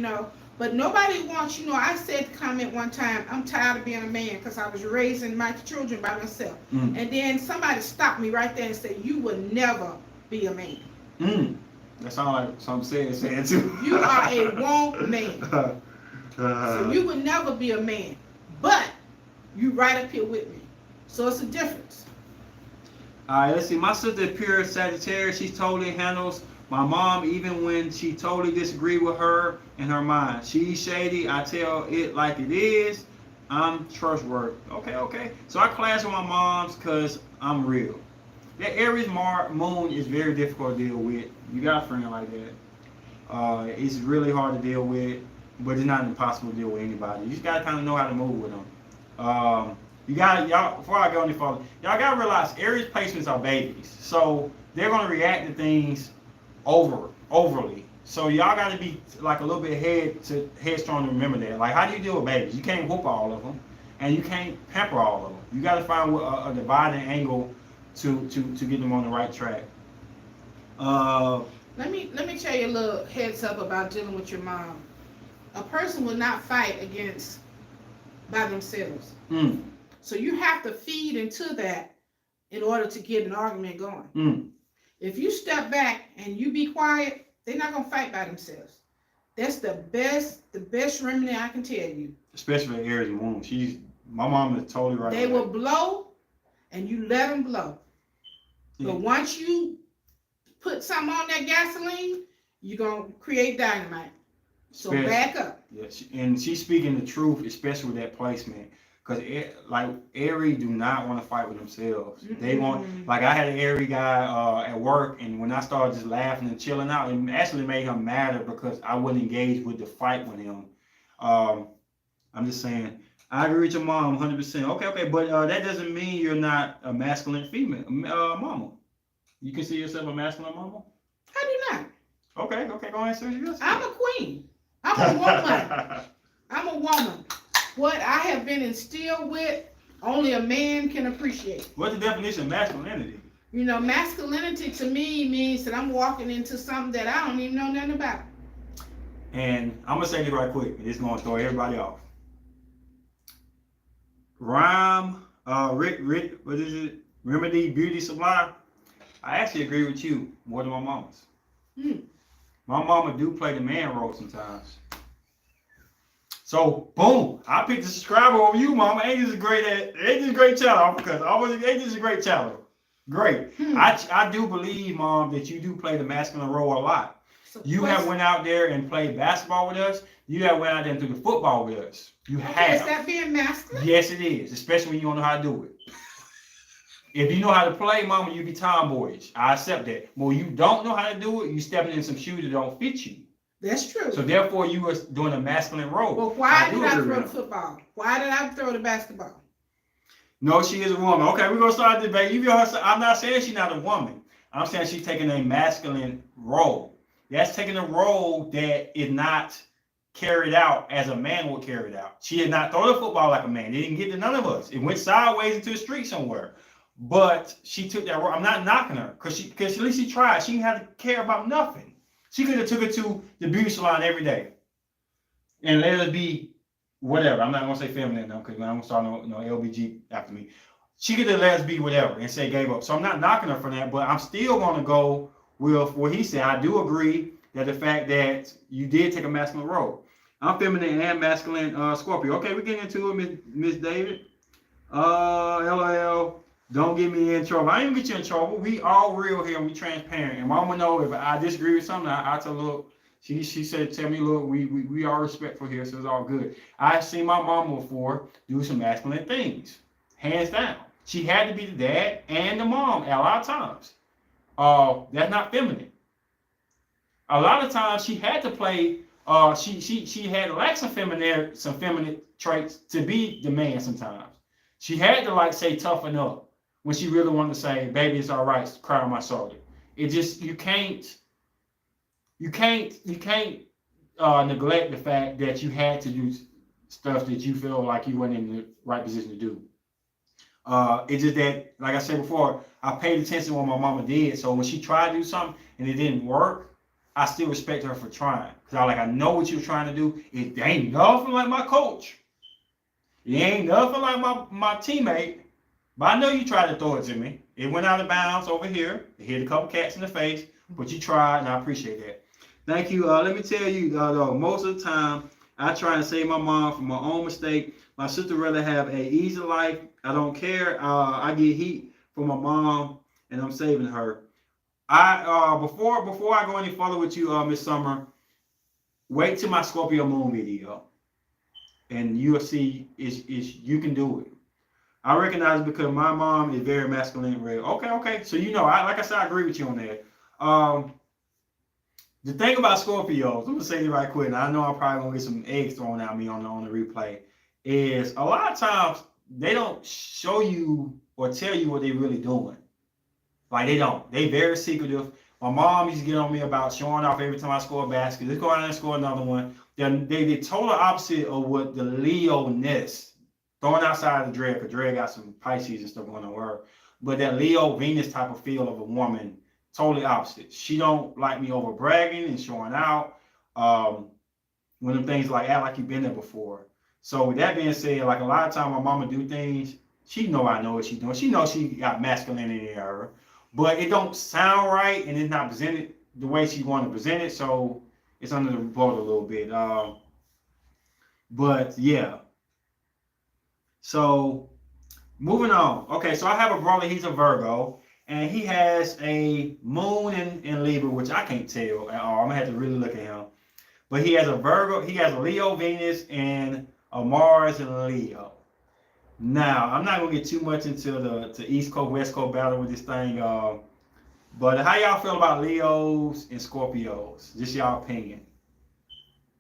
But nobody wants, I said the comment one time, I'm tired of being a man because I was raising my children by myself. And then somebody stopped me right there and said, you will never be a man. That sounds like something said too. You are a woman. So you would never be a man. But you right up here with me. So it's a difference. Alright, let's see. My sister is pure Sagittarius. She totally handles my mom even when she totally disagree with her in her mind. She's shady. I tell it like it is. I'm trustworthy. Okay. So I clash with my moms because I'm real. That Aries moon is very difficult to deal with. You got a friend like that. It's really hard to deal with, but it's not impossible to deal with anybody. You just gotta kind of know how to move with them. Y'all, before I go any further, y'all gotta realize Aries placements are babies, so they're gonna react to things overly. So y'all gotta be like a little bit headstrong to remember that. Like, how do you deal with babies? You can't whoop all of them, and you can't pamper all of them. You gotta find a dividing angle to get them on the right track. Let me tell you a little heads up about dealing with your mom. A person will not fight by themselves. So you have to feed into that in order to get an argument going. If you step back and you be quiet, they're not gonna fight by themselves. That's the best remedy I can tell you. Especially with Aries moon. My mom is totally right. They will blow, and you let them blow. Yeah. But once you put something on that gasoline, you're gonna create dynamite. So back up. Yeah, and she's speaking the truth, especially with that placement. Because Aries do not want to fight with themselves. They want, like I had an Aries guy at work, and when I started just laughing and chilling out, it actually made him madder because I wouldn't engage with the fight with him. I'm just saying, I agree with your mom 100%. Okay, but that doesn't mean you're not a masculine female, mama. You consider yourself a masculine mama? I do not. Okay, go ahead, Susie. I'm a queen. I'm a woman. I'm a woman. What I have been instilled with, only a man can appreciate. What's the definition of masculinity? You know, masculinity to me means that I'm walking into something that I don't even know nothing about. And I'm gonna say this right quick, and it's gonna throw everybody off. Rick, what is it? Remedy Beauty Supply. I actually agree with you more than my mama's. My mama do play the man role sometimes. So boom, I picked the subscriber over you, mama. Ain't this a great channel? Because ain't this a great channel? Great. I do believe, mom, that you do play the masculine role a lot. So you have went out there and played basketball with us. You have went out there and threw the football with us. You have. Is that being masculine? Yes, it is. Especially when you don't know how to do it. If you know how to play, mama, you be tomboyish. I accept that. But when you don't know how to do it, you stepping in some shoes that don't fit you. That's true. So therefore, you were doing a masculine role. Well, why did I throw the football? Why did I throw the basketball? No, she is a woman. Okay, we're gonna start the debate. I'm not saying she's not a woman. I'm saying she's taking a masculine role. That's taking a role that is not carried out as a man would carry it out. She did not throw the football like a man. It didn't get to none of us. It went sideways into the street somewhere. But she took that role. I'm not knocking her because at least she tried. She didn't have to care about nothing. She could have took it to the beauty salon every day and let us be whatever. I'm not gonna say feminine though, because I'm gonna start no LBG after me. She could have let us be whatever and say gave up. So I'm not knocking her for that, but I'm still gonna go with what he said. I do agree that the fact that you did take a masculine role. I'm feminine and masculine Scorpio. Okay, we're getting into it, Miss David. LOL. Don't get me in trouble. I ain't gonna get you in trouble. We all real here and we transparent. And mama know if I disagree with something, I tell her, look, she said, tell me, look, we are respectful here, so it's all good. I've seen my mama before do some masculine things. Hands down. She had to be the dad and the mom at a lot of times. That's not feminine. A lot of times she had to play, she had to lack some feminine traits to be the man sometimes. She had to like say toughen up when she really wanted to say, baby, it's all right, cry on my shoulder. It just, you can't neglect the fact that you had to do stuff that you feel like you weren't in the right position to do. It's just that, like I said before, I paid attention to what my mama did. So when she tried to do something and it didn't work, I still respect her for trying. Because I know what you were trying to do. It ain't nothing like my coach. It ain't nothing like my teammate. But I know you tried to throw it to me. It went out of bounds over here. It hit a couple cats in the face. But you tried, and I appreciate that. Thank you. Let me tell you, though, most of the time, I try and save my mom from my own mistake. My sister rather have an easy life. I don't care. I get heat from my mom, and I'm saving her. Before I go any further with you, Miss Summer, wait till my Scorpio Moon video, and you'll see you can do it. I recognize it because my mom is very masculine and red. Okay. So like I said, I agree with you on that. The thing about Scorpios, I'm gonna say it right quick, and I know I'm probably gonna get some eggs thrown at me on the replay, is a lot of times they don't show you or tell you what they're really doing. Like they don't. They very secretive. My mom used to get on me about showing off every time I score a basket. Let's go out and score another one. They total opposite of what the Leo-ness, throwing outside the Dreg, because Dreg got some Pisces and stuff going on with her. But that Leo Venus type of feel of a woman, totally opposite. She don't like me over bragging and showing out. When them things like act like you've been there before. So with that being said, like a lot of times my mama do things, she know I know what she's doing. She knows she got masculinity in her, but it don't sound right and it's not presented the way she want to present it. So it's under the vote a little bit. But yeah. So moving on. Okay, so I have a brother, he's a Virgo, and he has a moon in Libra, which I can't tell at all. I'm gonna have to really look at him. But he has a Virgo, he has a Leo Venus and a Mars and Leo. Now, I'm not gonna get too much into the East Coast, West Coast battle with this thing. But how y'all feel about Leos and Scorpios? Just y'all opinion.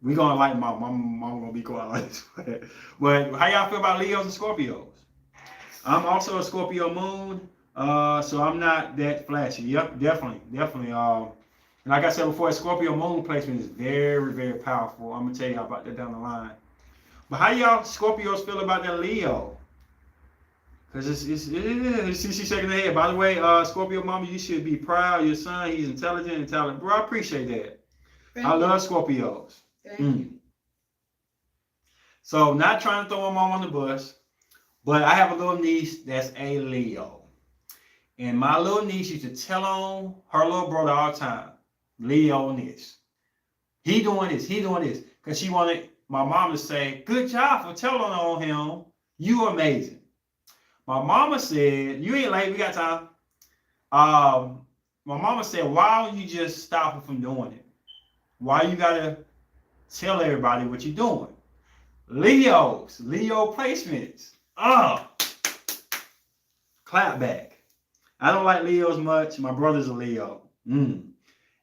We're gonna like my mom gonna be quiet like this. But how y'all feel about Leos and Scorpios? I'm also a Scorpio moon, so I'm not that flashy. Yep, definitely. And like I said before, Scorpio moon placement is very, very powerful. I'm gonna tell y'all about that down the line. But how y'all Scorpios feel about that Leo? Because she's shaking her head. By the way, Scorpio mama, you should be proud of your son. He's intelligent and talented. Bro, I appreciate that. Thank I you. love Scorpios. Thank you. So not trying to throw my mom on the bus, but I have a little niece that's a Leo. And my little niece used to tell on her little brother all the time, Leo on this. He doing this, he doing this. Because she wanted my mom to say, good job for telling on him. You amazing. My mama said, you ain't late, we got time. My mama said, why don't you just stop him from doing it? Why you gotta tell everybody what you're doing? Leo placements. Clap back. I don't like Leos much. My brother's a Leo.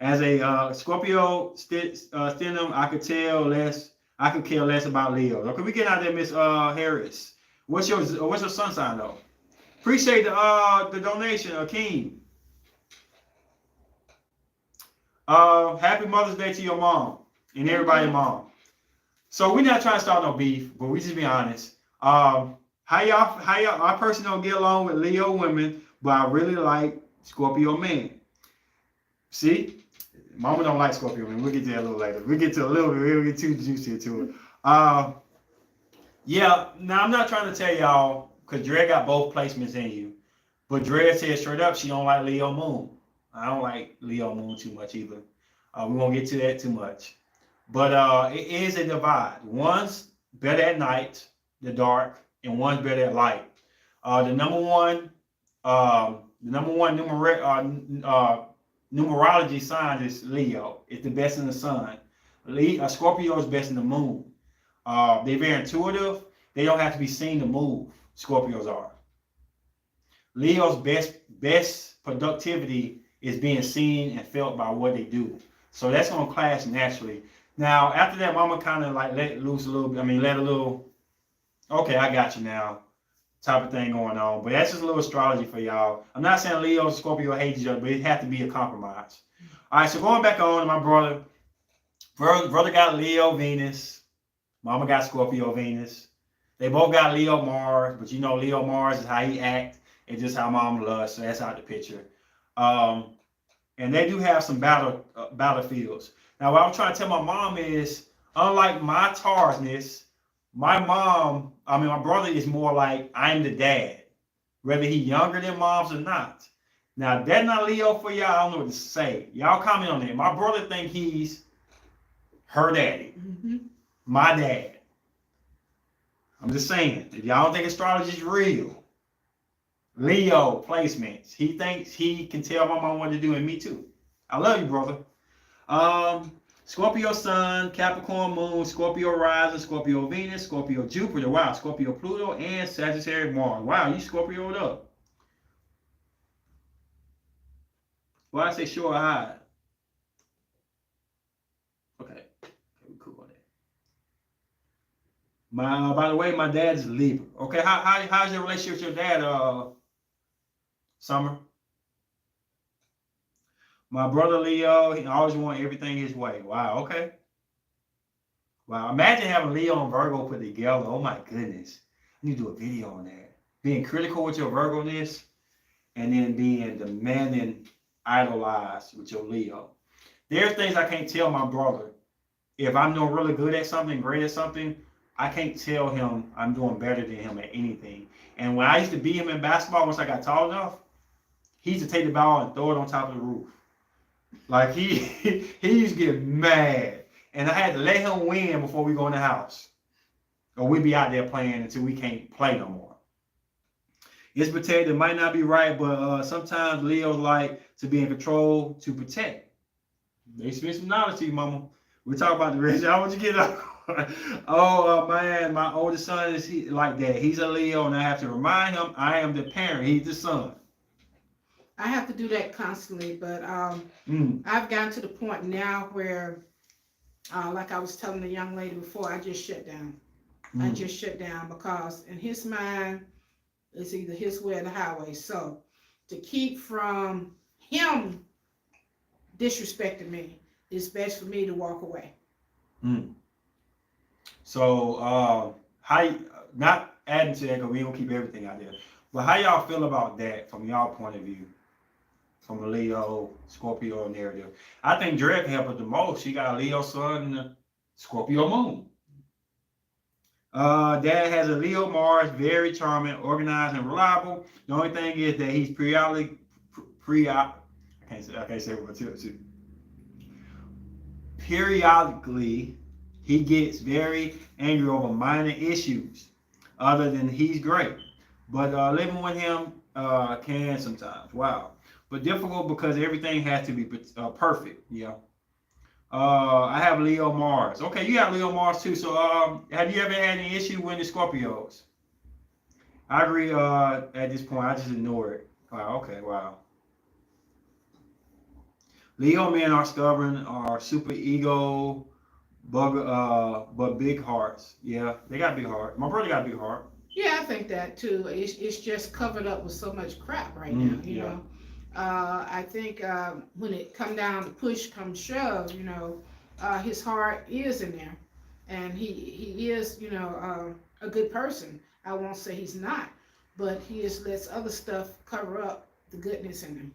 As a Scorpio sternum, I could care less about Leo. Okay, we get out there, Miss Harris. What's your sun sign though? Appreciate the donation, Akeem. Happy Mother's Day to your mom and everybody mom. So we're not trying to start no beef, but we just be honest. How y'all, I personally don't get along with Leo women, but I really like Scorpio men. See? Mama don't like Scorpio men. We'll get to that a little later. We'll get to a little bit. We'll get too juicy to it. Yeah, now I'm not trying to tell y'all, because Dre got both placements in you. But Dre said straight up she don't like Leo moon. I don't like Leo moon too much either. We won't get to that too much. But it is a divide. One's better at night, the dark, and one's better at light. The number one numerology sign is Leo. It's the best in the sun. Scorpio is best in the moon. They're very intuitive. They don't have to be seen to move. Scorpios are. Leo's best productivity is being seen and felt by what they do. So that's going to clash naturally. Now, after that, mama kind of like let loose a little bit. Let a little, okay, I got you now, type of thing going on. But that's just a little astrology for y'all. I'm not saying Leo and Scorpio hate each other, but it has to be a compromise. All right, so going back on to my brother. Brother got Leo Venus. Mama got Scorpio Venus. They both got Leo Mars, but you know Leo Mars is how he act. It's just how mom loves, so that's out the picture. And they do have some battlefields. Now, what I'm trying to tell my mom is, unlike my Taurusness, my brother is more like I'm the dad, whether he younger than mom's or not. Now, if that's not Leo for y'all, I don't know what to say. Y'all comment on that. My brother think he's her daddy, my dad. I'm just saying, if y'all don't think astrology is real, Leo placements. He thinks he can tell my mom what to do, and me too. I love you, brother. Scorpio Sun, Capricorn Moon, Scorpio Rising, Scorpio Venus, Scorpio Jupiter, wow, Scorpio Pluto, and Sagittarius Mars. Wow, you Scorpioed up. Why I say sure eyed? Okay, we cool on that. By the way, my dad's Libra. Okay, how's your relationship with your dad, Summer? My brother Leo, he always want everything his way. Wow, okay. Wow, imagine having Leo and Virgo put together. Oh my goodness. I need to do a video on that. Being critical with your Virgo-ness and then being demanding, idolized with your Leo. There's things I can't tell my brother. If I'm doing really good at something, great at something, I can't tell him I'm doing better than him at anything. And when I used to beat him in basketball, once I got tall enough, he used to take the ball and throw it on top of the roof. Like he used to get mad. And I had to let him win before we go in the house. Or we'd be out there playing until we can't play no more. It's protected. It might not be right, but sometimes Leos like to be in control to protect. They spend some knowledge to you, mama. We talk about the rest. Y'all want you get up? Oh man, my oldest son is like that. He's a Leo, and I have to remind him I am the parent. He's the son. I have to do that constantly, but I've gotten to the point now where, like I was telling the young lady before, I just shut down. I just shut down because in his mind, it's either his way or the highway. So to keep from him disrespected me, it's best for me to walk away. So, not adding to that because we don't keep everything out there, but how y'all feel about that from y'all point of view, from a Leo, Scorpio narrative? I think Dre can help us the most. She got a Leo sun and a Scorpio moon. Dad has a Leo Mars, very charming, organized, and reliable. The only thing is that he's periodically he gets very angry over minor issues. Other than he's great, but living with him can sometimes. Wow, but difficult because everything has to be perfect. Yeah. I have Leo Mars. Okay, you have Leo Mars too. So, have you ever had any issue with the Scorpios? I agree. At this point, I just ignore it. Wow. Okay. Wow. Leo men are stubborn, are super ego, but big hearts. Yeah, they got big heart. My brother got a big heart. Yeah, I think that too. It's just covered up with so much crap right now, you know. I think when it come down to push come shove, you know, his heart is in there, and he is, you know, a good person. I won't say he's not, but he just lets other stuff cover up the goodness in him.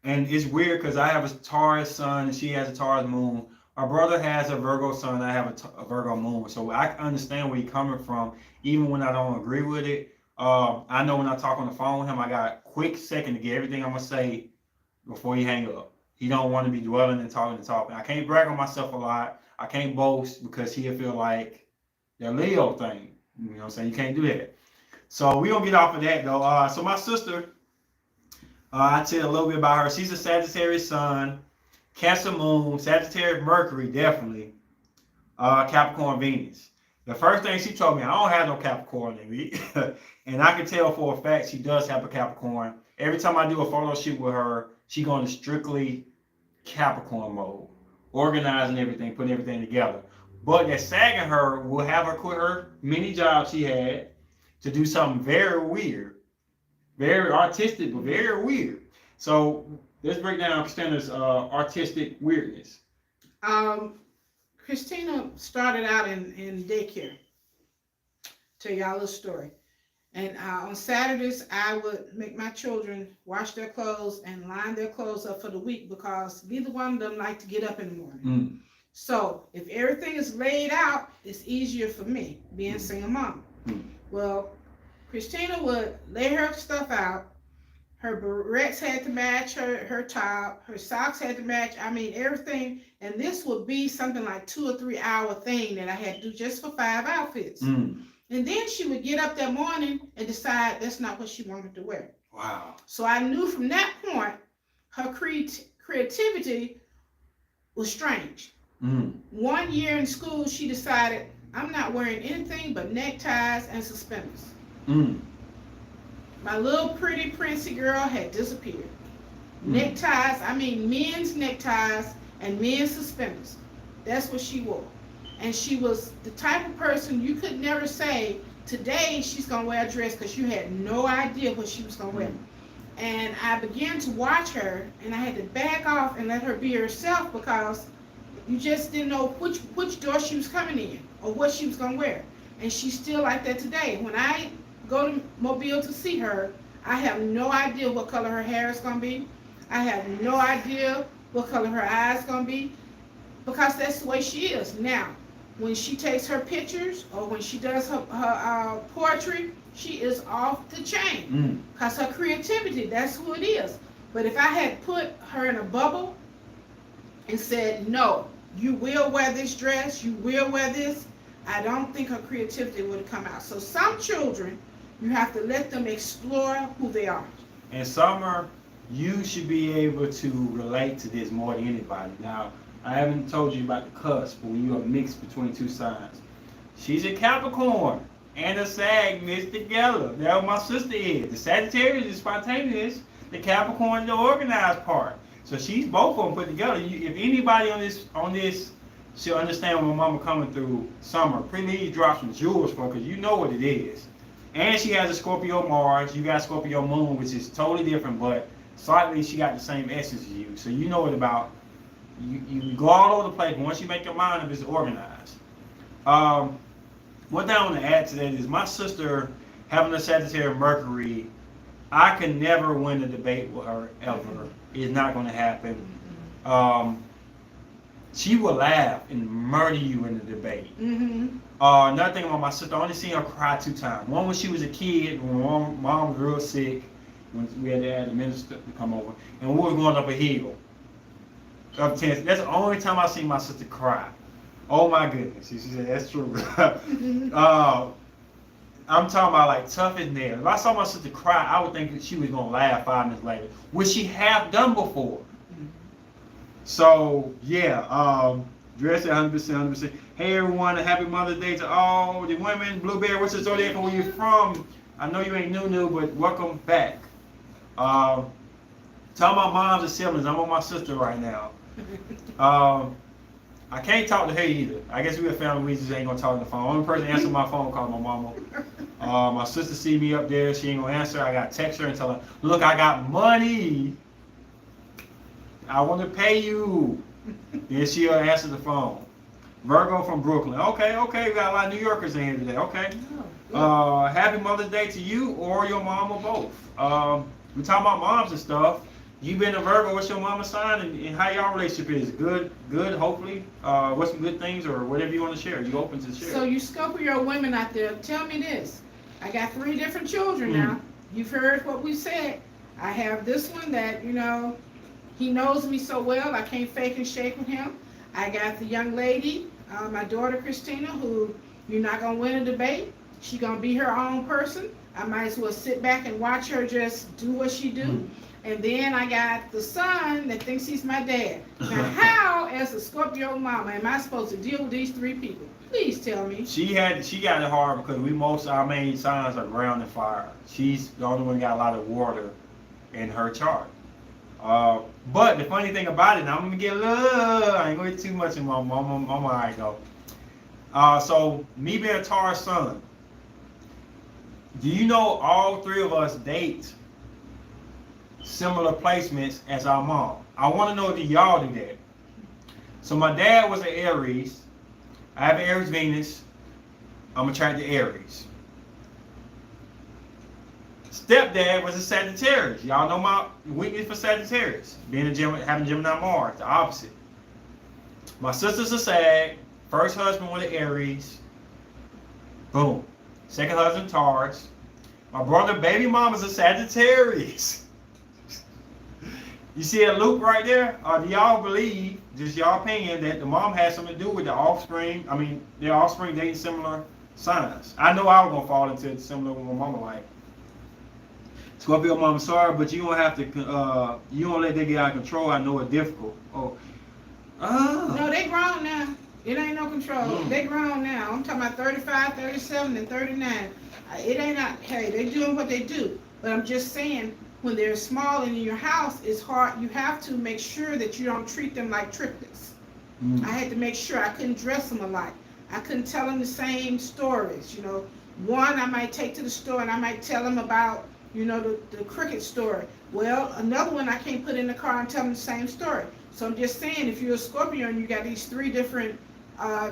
And it's weird because I have a Taurus sun and she has a Taurus moon. Our brother has a Virgo sun, I have a Virgo moon. So I understand where he's coming from, even when I don't agree with it. I know when I talk on the phone with him, I got a quick second to get everything I'm going to say before he hang up. He don't want to be dwelling and talking. I can't brag on myself a lot. I can't boast because he'll feel like the Leo thing. You know what I'm saying? You can't do that. So we don't get off of that, though. So my sister, I tell you a little bit about her. She's a Sagittarius sun, Cancer moon, Sagittarius Mercury, definitely, Capricorn Venus. The first thing she told me, I don't have no Capricorn in me. And I can tell for a fact she does have a Capricorn. Every time I do a photo shoot with her, she going to strictly Capricorn mode, organizing everything, putting everything together. But that sagging her will have her quit her many jobs she had to do something very weird, very artistic, but very weird. So let's break down Christina's artistic weirdness. Christina started out in daycare. Tell y'all a little story. And on Saturdays, I would make my children wash their clothes and line their clothes up for the week because neither one of them like to get up in the morning. So if everything is laid out, it's easier for me, being single mom. Well, Christina would lay her stuff out. Her barrettes had to match her top. Her socks had to match. I mean, everything. And this would be something like 2 or 3 hour thing that I had to do just for 5 outfits. And then she would get up that morning and decide that's not what she wanted to wear. Wow. So I knew from that point, her creativity was strange. 1 year in school, she decided, I'm not wearing anything but neckties and suspenders. My little pretty princey girl had disappeared. Neckties, I mean men's neckties and men's suspenders. That's what she wore. And she was the type of person you could never say, today she's going to wear a dress, because you had no idea what she was going to wear. And I began to watch her, and I had to back off and let her be herself, because you just didn't know which door she was coming in or what she was going to wear. And she's still like that today. When I go to Mobile to see her, I have no idea what color her hair is going to be. I have no idea what color her eyes is going to be, because that's the way she is. Now, when she takes her pictures or when she does her poetry, she is off the chain, because her creativity, that's who it is. But if I had put her in a bubble and said, no, you will wear this dress, you will wear this, I don't think her creativity would have come out. So some children, you have to let them explore who they are. And Summer, you should be able to relate to this more than anybody. Now, I haven't told you about the cusp, but when you're a mix between two signs. She's a Capricorn and a Sag mixed together. That's what my sister is. The Sagittarius is spontaneous. The Capricorn is the organized part. So she's both of them put together. If anybody on this should understand what my mama coming through, Summer, please drop some jewels for her, because you know what it is. And she has a Scorpio Mars. You got Scorpio Moon, which is totally different, but slightly she got the same essence as you. So you know it about You go all over the place, but once you make your mind up, it's organized. One thing I want to add to that is my sister having a Sagittarius Mercury. I can never win a debate with her ever. It's not going to happen. She will laugh and murder you in the debate. Another thing about my sister, I only seen her cry 2 times. One when she was a kid, when mom was real sick, when we had to add the minister to come over, and we were going up a hill. Up 10. That's the only time I seen my sister cry. Oh my goodness. She said, that's true. I'm talking about like tough as nails. If I saw my sister cry, I would think that she was going to laugh 5 minutes later, which she have done before. So, yeah, dress at 100%, 100%. Hey, everyone, and happy Mother's Day to all the women. Blueberry, what's the zodiac and where you from? I know you ain't new, but welcome back. Tell my moms and siblings, I'm on my sister right now. I can't talk to her either. I guess we a family, we just ain't gonna talk on the phone. Only person answering my phone call my mama. My sister see me up there, she ain't gonna answer. I gotta text her and tell her, look, I got money. I want to pay you. Then she'll answer the phone. Virgo from Brooklyn. Okay, we got a lot of New Yorkers in here today. Okay. Happy Mother's Day to you or your mom or both. We talking about moms and stuff. You been a Virgo, what's your mama sign and how y'all relationship is? Good, hopefully. What's some good things or whatever you want to share? You open to share. So you Scorpio women out there, tell me this. I got 3 different children now. You've heard what we said. I have this one that, he knows me so well, I can't fake and shake with him. I got the young lady, my daughter Christina, who you're not going to win a debate. She's going to be her own person. I might as well sit back and watch her just do what she do. And then I got the son that thinks he's my dad. Now, how, as a Scorpio mama, am I supposed to deal with these 3 people? Please tell me. She got it hard because our main signs are ground and fire. She's the only one that got a lot of water in her chart. But the funny thing about it, now I'm gonna get a little, I ain't gonna get too much in my alright though. So me being a Taurus Son, do you know all 3 of us date similar placements as our mom? I want to know, do y'all do that? So my dad was an Aries. I have an Aries Venus. I'm attracted to Aries. Stepdad was a Sagittarius. Y'all know my weakness for Sagittarius. Being having Gemini Mars, the opposite. My sister's a Sag. First husband was an Aries. Boom. Second husband, Taurus. My brother, baby mama's a Sagittarius. You see a loop right there? Do y'all believe, just y'all opinion, that the mom has something to do with the offspring? I mean, their offspring dating similar signs. I know I was gonna fall into similar with my mama like. Scorpio mom, sorry, but you don't have to. You don't let that get out of control. I know it's difficult. No, they grown now. It ain't no control. They grown now. I'm talking about 35, 37, and 39. It ain't not. Hey, they doing what they do. But I'm just saying, when they're small and in your house, it's hard. You have to make sure that you don't treat them like triplets. I had to make sure I couldn't dress them alike. I couldn't tell them the same stories. One I might take to the store and I might tell them about, the cricket story. Well, another one I can't put in the car and tell them the same story. So I'm just saying, if you're a Scorpio and you got these 3 different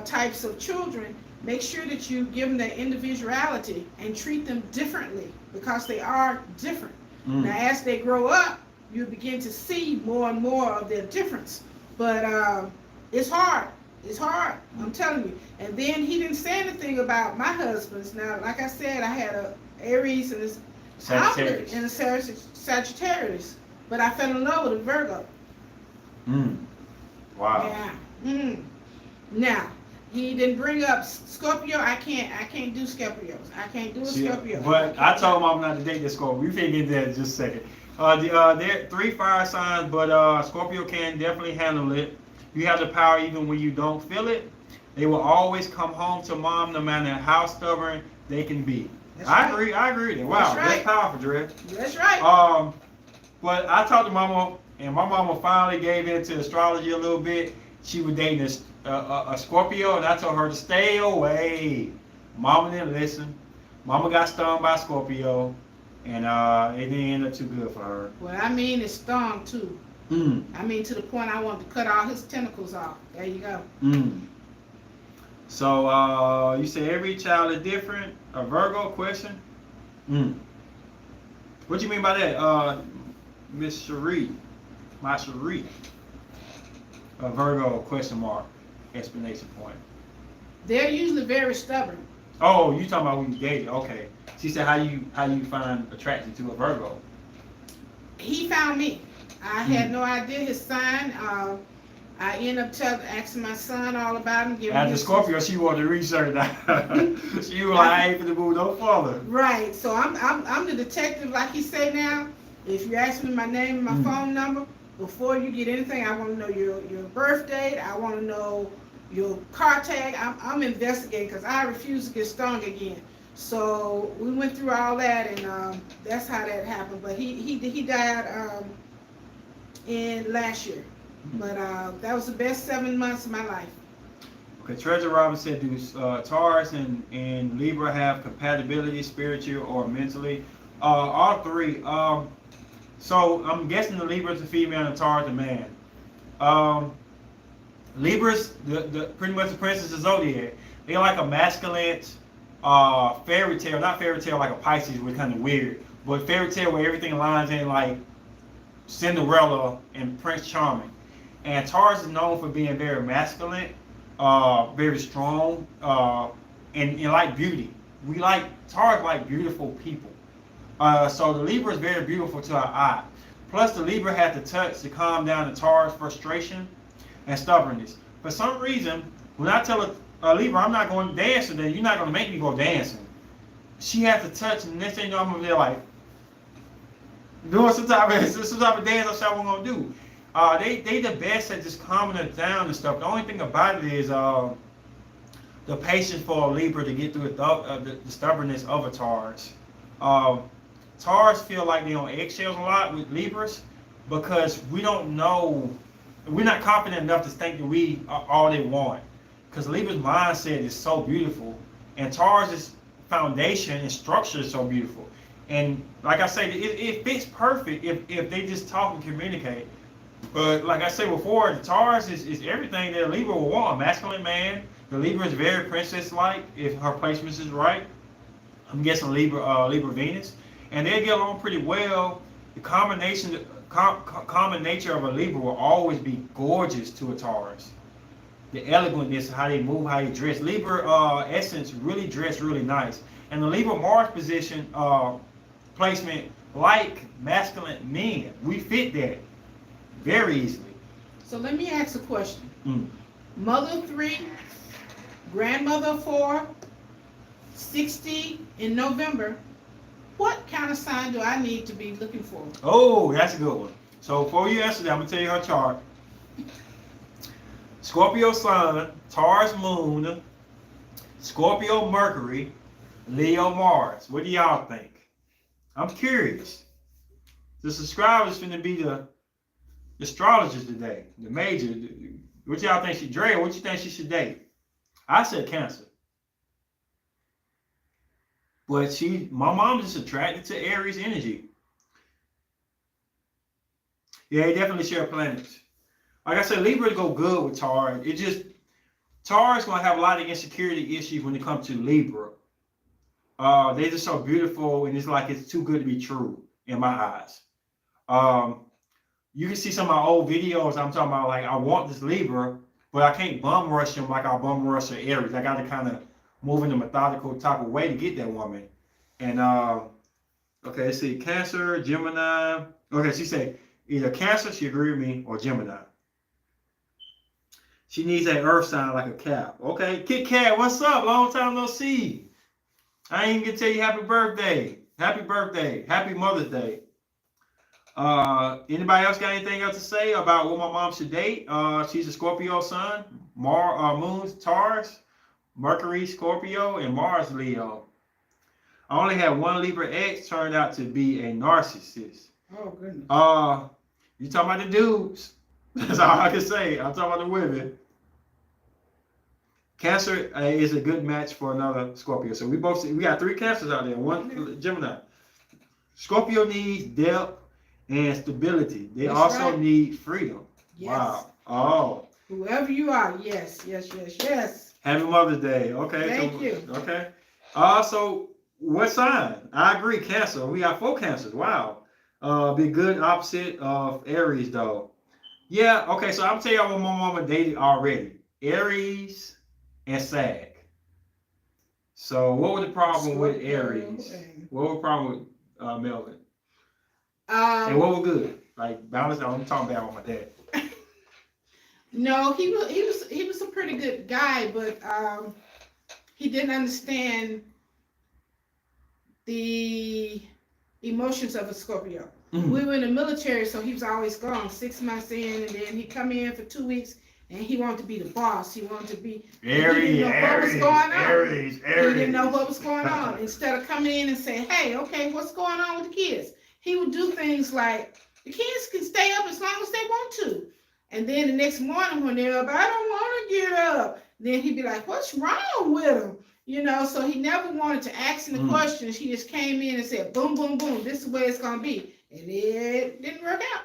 types of children, make sure that you give them their individuality and treat them differently because they are different. Now, as they grow up, you begin to see more and more of their difference. But it's hard. It's hard. I'm telling you. And then he didn't say anything about my husbands. Now, like I said, I had a Aries and a Sagittarius, but I fell in love with a Virgo. Wow. Yeah. Now, he didn't bring up Scorpio. I can't do Scorpios. I can't do a Scorpio. But I told him I'm not to date this Scorpio. We finna get there in just a second. They're 3 fire signs, but Scorpio can definitely handle it. You have the power even when you don't feel it. They will always come home to mom no matter how stubborn they can be. I agree with it. Wow, that's powerful, Dre. That's right. But I talked to mama, and my mama finally gave into astrology a little bit. She was dating a Scorpio, and I told her to stay away. Mama didn't listen. Mama got stung by Scorpio, and it didn't end up too good for her. Well, I mean, it's stung too. I mean, to the point I wanted to cut all his tentacles off. There you go. So you say every child is different. A Virgo question. What do you mean by that, Miss Cherie? My Cherie. A Virgo question mark, explanation point. They're usually very stubborn. Oh, you talking about when you dated? Okay. She said how you find attracted to a Virgo. He found me. I had no idea his sign. I ended up asking my son all about him. As a Scorpio, she wanted to research that. She was like, I ain't finna move no further. Right. So I'm the detective, like he say now. If you ask me my name and my phone number, before you get anything, I want to know your birth date. I want to know your car tag. I'm investigating because I refuse to get stung again. So we went through all that, and that's how that happened. But he died in last year. But that was the best 7 months of my life. Okay, Treasure Robin said, do Taurus and Libra have compatibility, spiritual or mentally? All three. So I'm guessing the Libra is a female and Taurus a man. Libras, the pretty much the princess of Zodiac. They're like a masculine fairy tale, not fairy tale like a Pisces, which kind of weird, but fairy tale where everything lines in like Cinderella and Prince Charming. And Taurus is known for being very masculine, very strong, and like beauty. Taurus like beautiful people. So the Libra is very beautiful to our eye. Plus the Libra has the touch to calm down the Taurus frustration and stubbornness. For some reason, when I tell a Libra I'm not going to dance today, you're not going to make me go dancing. She has the touch, and next thing you know, I'm over there like doing some type of dance I said we're going to do. They the best at just calming us down and stuff. The only thing about it is the patience for a Libra to get through the stubbornness of a Taurus. Taurus feel like they're on eggshells a lot with Libras because we don't know, we're not confident enough to think that we are all they want. Because Libra's mindset is so beautiful, and Taurus' foundation and structure is so beautiful. And like I said, it fits perfect if they just talk and communicate. But like I said before, the Taurus is everything that a Libra will want. A masculine man. The Libra is very princess-like if her placements is right. I'm guessing Libra Venus. And they get along pretty well. The common nature of a Libra will always be gorgeous to a Taurus. The elegantness of how they move, how they dress. Libra essence really dress really nice. And the Libra Mars position placement, like masculine men, we fit that very easily. So let me ask a question. Mother 3, grandmother 4, 60 in November. What kind of sign do I need to be looking for? Oh, that's a good one. So before you answer that, I'm going to tell you her chart. Scorpio Sun, Taurus Moon, Scorpio Mercury, Leo Mars. What do y'all think? I'm curious. The subscribers finna be the astrologers today. The major. What y'all think Drea, what you think she should date? I said Cancer. But my mom is attracted to Aries energy. Yeah, they definitely share planets. Like I said, Libra go good with Taurus. Taurus gonna have a lot of insecurity issues when it comes to Libra. They're just so beautiful, and it's too good to be true in my eyes. You can see some of my old videos. I'm talking about like I want this Libra, but I can't bum rush him like I bum rush an Aries. I got to kind of move in a methodical type of way to get that woman. And okay, let's see, Cancer, Gemini. Okay, she said either Cancer, she agreed with me, or Gemini. She needs an earth sign like a Cap. Okay, Kit Kat, what's up? Long time no see. I ain't even gonna tell you happy birthday. Happy birthday. Happy Mother's Day. Anybody else got anything else to say about what my mom should date? She's a Scorpio Sun, Moon Taurus, Mercury Scorpio, and Mars Leo. I only had one Libra ex, turned out to be a narcissist. Oh goodness. You talking about the dudes? That's all I can say. I'm talking about the women. Cancer is a good match for another Scorpio. So we got 3 Cancers out there, one Gemini. Scorpio needs depth and stability. They That's also right. need freedom. Yes. Wow. Oh. Whoever you are, yes. Happy Mother's Day. Okay. Thank you. Okay. So what sign? I agree. Cancer. We got 4 cancers. Wow. Be good opposite of Aries though. Yeah. Okay. So I'm telling y'all what my mama dated already. Aries and Sag. So what was the problem with Aries? What was the problem with Melvin? And what was good? Like balance. I'm talking about my dad. No, he was a pretty good guy, but he didn't understand the emotions of a Scorpio. Mm. We were in the military, so he was always gone 6 months in, and then he'd come in for 2 weeks, and he wanted to be the boss. He wanted to be. Aries. He didn't know what was going Aries. on. Instead of coming in and saying, "Hey, okay, what's going on with the kids?" He would do things like, "The kids can stay up as long as they want to." And then the next morning when they're up, "I don't want to get up." Then he'd be like, "What's wrong with them?" So he never wanted to ask him the questions. He just came in and said, "Boom, boom, boom. This is the way it's gonna be," and it didn't work out.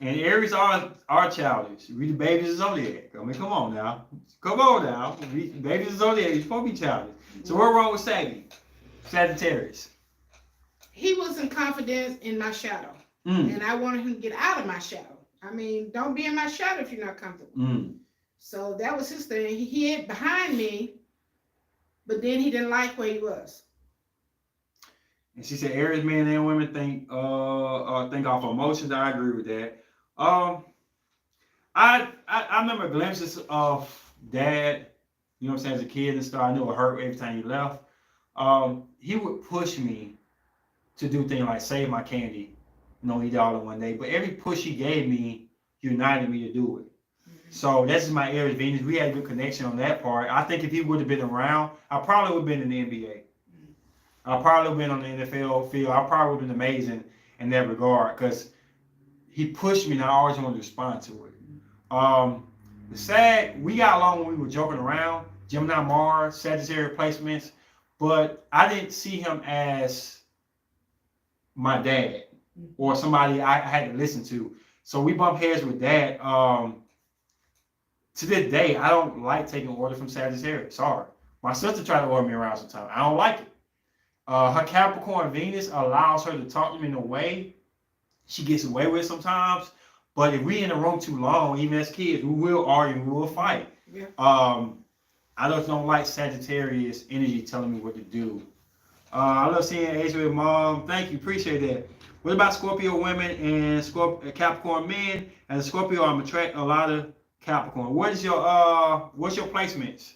And Aries are childish. We the babies of zodiac. I mean, come on now. Babies of zodiac. You're supposed to be childish. So what's wrong with Sagittarius? He wasn't confident in my shadow, and I wanted him to get out of my shadow. I mean, don't be in my shadow if you're not comfortable. So that was his thing. He hid behind me, but then he didn't like where he was. And she said Aries men and women think off emotions. I agree with that. I remember glimpses of dad, you know what I'm saying, as a kid and stuff. I knew it hurt every time he left. He would push me to do things like save my candy, eat all in one day. But every push he gave me united me to do it. So that's my Aries Venus. We had a good connection on that part. I think if he would have been around, I probably would have been in the NBA. I probably would have been on the NFL field. I probably would have been amazing in that regard because he pushed me and I always wanted to respond to it. The Sag, we got along when we were joking around, Gemini Mars, Sagittarius placements, but I didn't see him as my dad or somebody I had to listen to. So we bumped heads with that. To this day, I don't like taking orders from Sagittarius. Sorry. My sister tried to order me around sometimes. I don't like it. Her Capricorn Venus allows her to talk to me in a way she gets away with sometimes. But if we in the room too long, even as kids, we will argue, we will fight. Yeah. I just don't like Sagittarius energy telling me what to do. I love seeing Asia with mom. Thank you, appreciate that. What about Scorpio women and Capricorn men? As a Scorpio, I'm attracting a lot of Capricorn. What's your placements?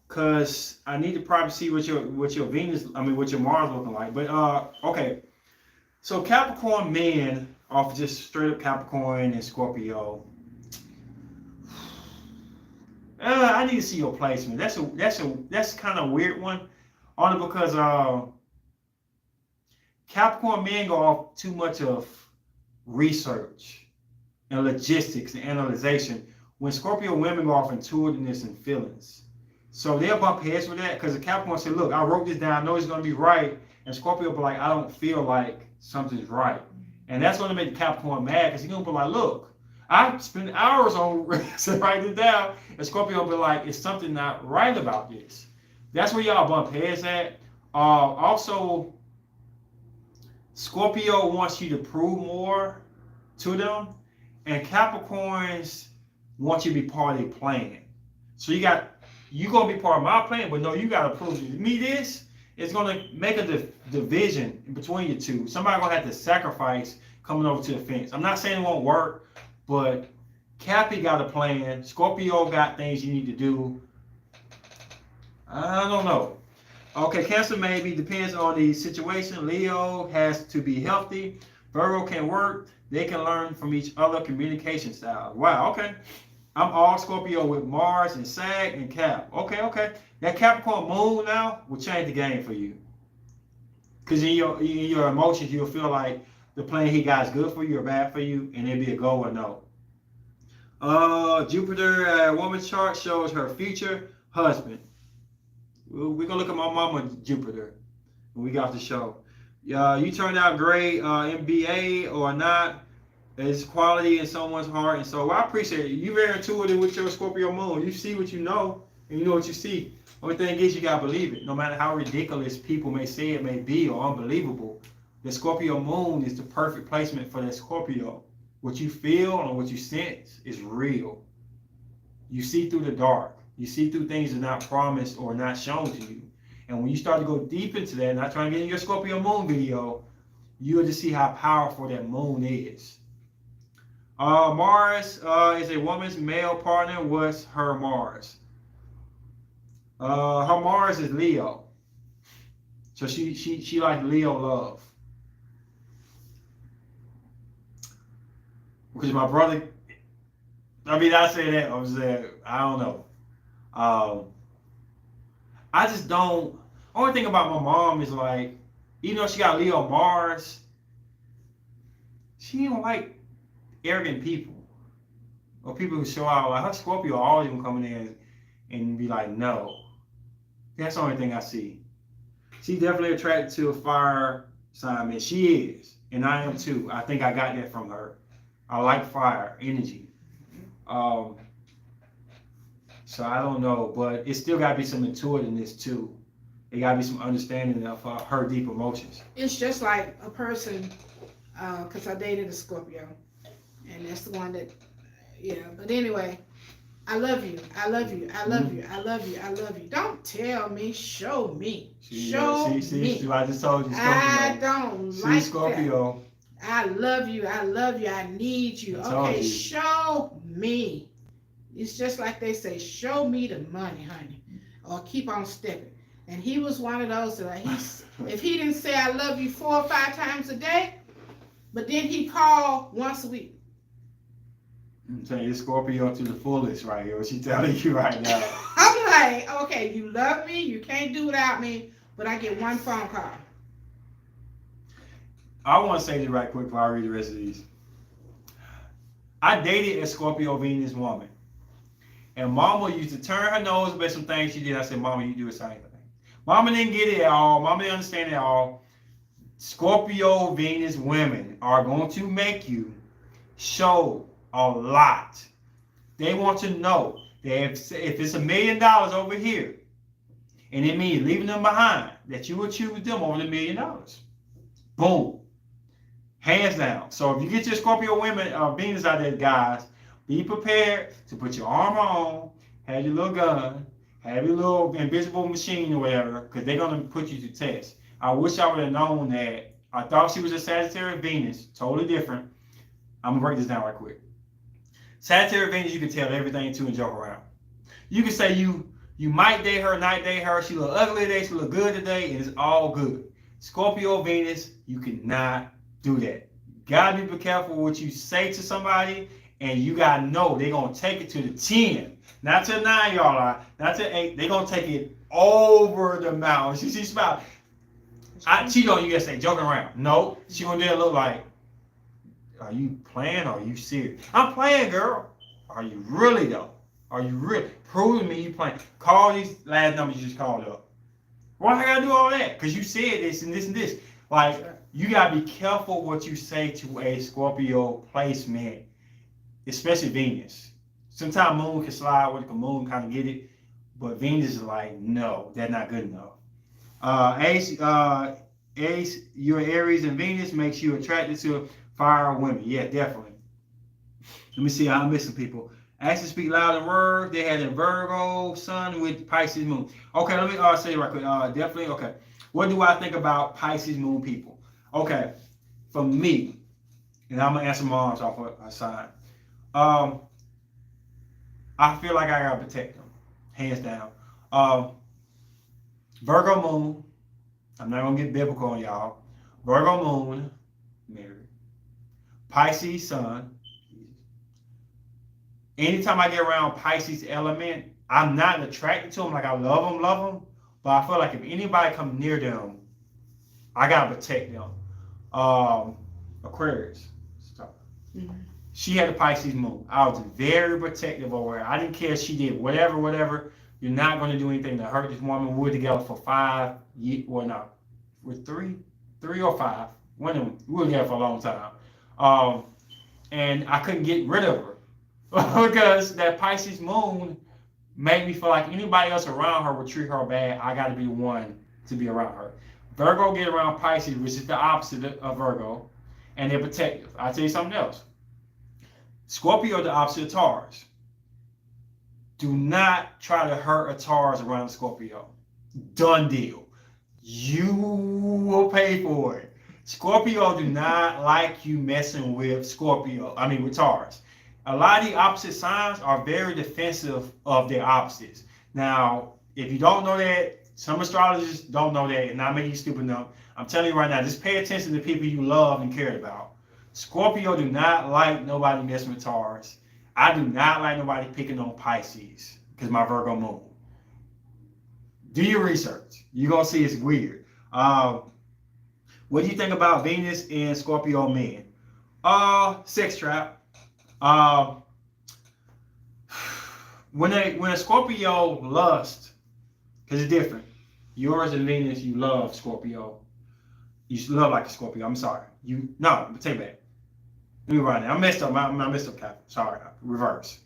Cause I need to probably see what your Venus, what your Mars looking like. But okay. So Capricorn men off just straight up Capricorn and Scorpio. I need to see your placement. That's kind of a weird one, only because Capricorn men go off too much of research and logistics and analyzation, when Scorpio women go off intuitiveness and feelings. So they'll bump heads with that because the Capricorn said, "Look, I wrote this down. I know it's going to be right," and Scorpio will be like, "I don't feel like something's right," and that's going to make the Capricorn mad because he's going to be like, "Look, I spent hours on writing it down," and Scorpio will be like, "It's something not right about this." That's where y'all bump heads at. Also, Scorpio wants you to prove more to them, and Capricorns want you to be part of their plan. So you're gonna be part of my plan, but no, you gotta prove to me this. It's gonna make a division between you two. Somebody gonna have to sacrifice coming over to the fence. I'm not saying it won't work, but Cappy got a plan. Scorpio got things you need to do. I don't know. Okay, Cancer maybe depends on the situation. Leo has to be healthy. Virgo can work. They can learn from each other communication styles. Wow, okay. I'm all Scorpio with Mars and Sag and Cap. Okay. That Capricorn moon now will change the game for you. Because in your emotions, you'll feel like the plan he got is good for you or bad for you, and it'll be a go or no. Jupiter, woman's chart shows her future husband. We're going to look at my mama, Jupiter, when we got the show. You turned out great, MBA or not. There's quality in someone's heart, and so I appreciate it. You very intuitive with your Scorpio moon. You see what you know, and you know what you see. Only thing is, you gotta believe it. No matter how ridiculous people may say it may be or unbelievable, the Scorpio moon is the perfect placement for that Scorpio. What you feel or what you sense is real. You see through the dark. You see through things that are not promised or not shown to you. And when you start to go deep into that, not trying to get in your Scorpio moon video, you'll just see how powerful that moon is. Mars is a woman's male partner. What's her Mars? Her Mars is Leo. So she like Leo love. Because my brother, I say that, I'm saying, I don't know. I just don't, only thing about my mom is like, even though she got Leo Mars, she don't like arrogant people. Or people who show out, like her Scorpio always gonna come in and be like, no. That's the only thing I see. She's definitely attracted to a fire sign, man. She is. And I am too. I think I got that from her. I like fire, energy. So I don't know, but it still got to be some intuitiveness too. It got to be some understanding of her deep emotions. It's just like a person, because I dated a Scorpio, and that's the one that, yeah. But anyway, I love you. I love you. I love you. I love you. I love you. Don't tell me. Show me. Show me. I just told you. Scorpio. I don't like Scorpio. that. I love you. I love you. I need you. Okay, show me. It's just like they say, show me the money, honey, or keep on stepping. And he was one of those that if he didn't say I love you 4 or 5 times a day, but then he called once a week. I'm telling you, Scorpio to the fullest right here. What she telling you right now? I'm like, okay, you love me, you can't do without me, but I get one phone call. I want to say this right quick before I read the rest of these. I dated a Scorpio Venus woman. And Mama used to turn her nose up at some things she did. I said, Mama, you do the same thing. Mama didn't get it at all. Mama didn't understand it at all. Scorpio Venus women are going to make you show a lot. They want to know that if it's $1 million over here, and it means leaving them behind, that you will choose them over the $1 million. Boom. Hands down. So if you get your Scorpio women, Venus out there, guys, be prepared to put your armor on, have your little gun, have your little invisible machine or whatever, because they're going to put you to test. I wish I would have known that. I thought she was a Sagittarius Venus, totally different. I'm going to break this down right quick. Sagittarius Venus, you can tell everything to and joke around. You can say you might date her, not date her. She look ugly today, she look good today, and it's all good. Scorpio Venus, you cannot do that. You gotta be careful what you say to somebody, and you gotta know they're gonna take it to the 10, not to 9, y'all. Not to 8. They're gonna take it over the mountain. She smile. I cheat on you yesterday, joking around. No, she gonna do a look like, are you playing or are you serious? I'm playing, girl. Are you really though? Are you really? Prove to me you playing. Call these last numbers you just called up. Why I gotta do all that? Because you said this and this and this. Like, you gotta be careful what you say to a Scorpio placement, especially Venus. Sometimes Moon can slide with the Moon, kind of get it, but Venus is like, no, that's not good enough. Ace, your Aries and Venus makes you attracted to fire women. Yeah, definitely. Let me see, I'm missing people. Actions speak louder words. They had a Virgo Sun with Pisces Moon. Okay, let me say it right quick. Definitely, okay. What do I think about Pisces Moon people? Okay, for me, and I'm going to answer Mom's off of a sign. I feel like I got to protect them, hands down. Virgo Moon, I'm not going to get biblical on y'all. Virgo Moon, married. Pisces Sun. Anytime I get around Pisces element, I'm not attracted to them like I love them, but I feel like if anybody come near them, I gotta protect them. Aquarius. Mm-hmm. She had a Pisces moon. I was very protective over her. I didn't care if she did whatever. You're not going to do anything to hurt this woman. We were together for 5 years, or no, we're 3. 3 or 5. One of them. We were together for a long time. And I couldn't get rid of her because that Pisces moon made me feel like anybody else around her would treat her bad. I got to be the one to be around her. Virgo get around Pisces, which is the opposite of Virgo, and they're protective. I'll tell you something else. Scorpio, the opposite of Taurus. Do not try to hurt a Taurus around a Scorpio. Done deal. You will pay for it. Scorpio do not like you messing with with Taurus. A lot of the opposite signs are very defensive of their opposites. Now, if you don't know that, some astrologers don't know that, and not making you stupid enough. I'm telling you right now, just pay attention to people you love and cared about. Scorpio do not like nobody messing with Taurus. I do not like nobody picking on Pisces because my Virgo moon. Do your research. You're going to see it's weird. What do you think about Venus and Scorpio men? Sex trap. When a Scorpio lust, because it's different. Yours and Venus, you love Scorpio. You love like a Scorpio. I'm sorry. Take it back. Let me write it. I messed up, Captain. Sorry. Reverse.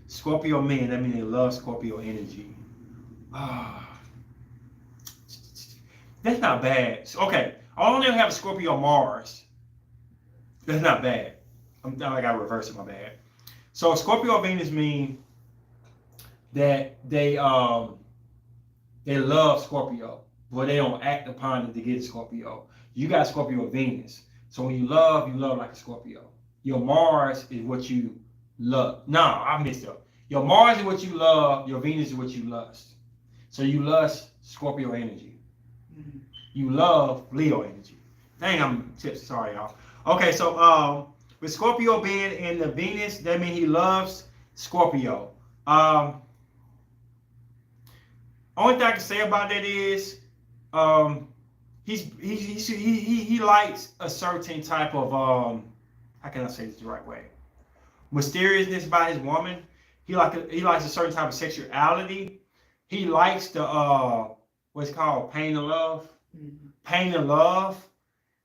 Scorpio men, that means they love Scorpio energy. That's not bad. Okay. I only have a Scorpio Mars. That's not bad. I got to reverse it, my bad. So Scorpio Venus mean that they love Scorpio, but they don't act upon it to get Scorpio. You got Scorpio Venus. So when you love like a Scorpio. Your Mars is what you love. No, I messed up. Your Mars is what you love. Your Venus is what you lust. So you lust Scorpio energy. Mm-hmm. You love Leo energy. Dang, I'm tipsy. Sorry, y'all. Okay, so with Scorpio being in the Venus, that means he loves Scorpio. Only thing I can say about that is he likes a certain type of how can I say this the right way? Mysteriousness about his woman. He likes a certain type of sexuality. He likes the what's called pain and love. Mm-hmm. Pain and love.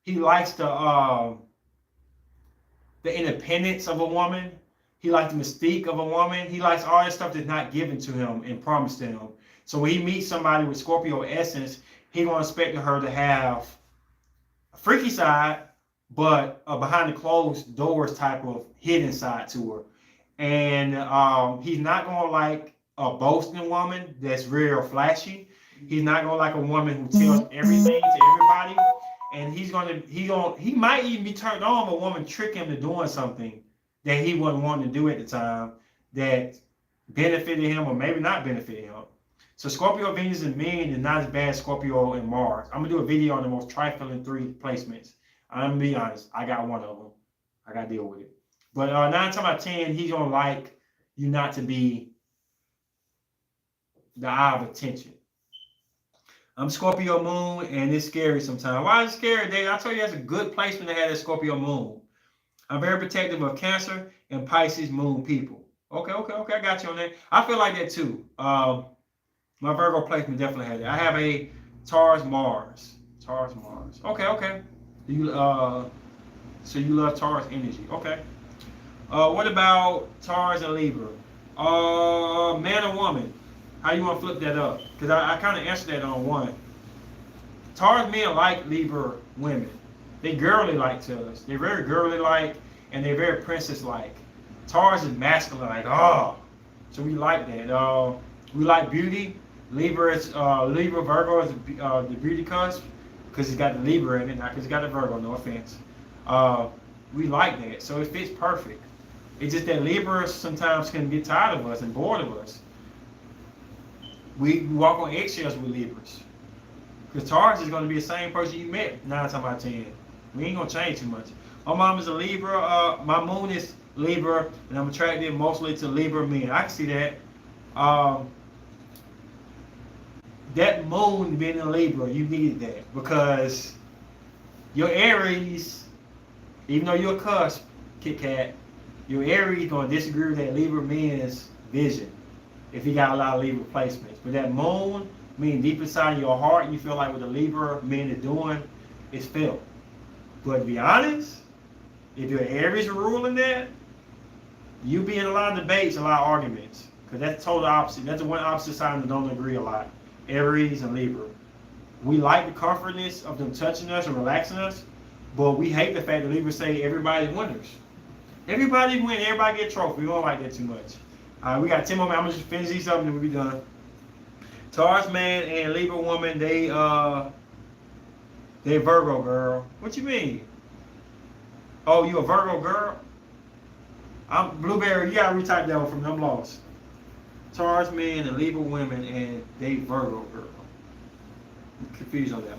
He likes the independence of a woman. He likes the mystique of a woman. He likes all that stuff that's not given to him and promised to him. So when he meets somebody with Scorpio essence, he's going to expect her to have a freaky side, but a behind the closed doors type of hidden side to her. And he's not going to like a boasting woman that's real flashy. He's not going to like a woman who tells everything to everybody. And he might even be turned on if a woman trick him to doing something that he wasn't wanting to do at the time that benefited him or maybe not benefited him. So Scorpio Venus and men is not as bad as Scorpio and Mars. I'm going to do a video on the most trifling 3 placements. I'm going to be honest. I got one of them. I got to deal with it. But 9 times out of 10, he's going to like you not to be the eye of attention. I'm Scorpio moon, and it's scary sometimes. Why is it scary, Dave? I told you that's a good placement to have that Scorpio moon. I'm very protective of Cancer and Pisces moon people. Okay, I got you on that. I feel like that too. My Virgo placement definitely had it. I have a Taurus Mars. Okay. So you love Taurus energy. Okay. What about Taurus and Libra? Man or woman? How you want to flip that up? Because I kind of answered that on one. Taurus men like Libra women. They girly like to us. They're very girly like, and they're very princess like. Taurus is masculine, like so we like that. We like beauty. Libra Virgo is the beauty cusp because it's got the Libra in it, not because it's got the Virgo. No offense. We like that, so it fits perfect. It's just that Libra sometimes can get tired of us and bored of us. We walk on eggshells with Libras. Because Taurus is going to be the same person you met 9 times out of 10. We ain't going to change too much. My mom is a Libra. My moon is Libra. And I'm attracted mostly to Libra men. I can see that. That moon being in Libra, you needed that. Because your Aries, even though you're a cusp, Kit Kat, your Aries going to disagree with that Libra man's vision. If he got a lot of Libra placements. But that moon Meaning deep inside your heart, you feel like what the Libra men are doing is failed. But to be honest, if your Aries are ruling that, you be in a lot of debates, a lot of arguments. Because that's total opposite. That's the one opposite sign that don't agree a lot. Aries and Libra. We like the comfortness of them touching us and relaxing us, but we hate the fact that Libra say everybody's winners. Everybody win, everybody get a trophy. We don't like that too much. Alright, we got 10 more minutes. I'm gonna just finish these up and then we'll be done. Taurus man and Libra woman, they Virgo girl. What you mean? Oh, you a Virgo girl? I'm Blueberry, you gotta retype that one from them lost. Taurus men and Libra women and they Virgo girl. I'm confused on that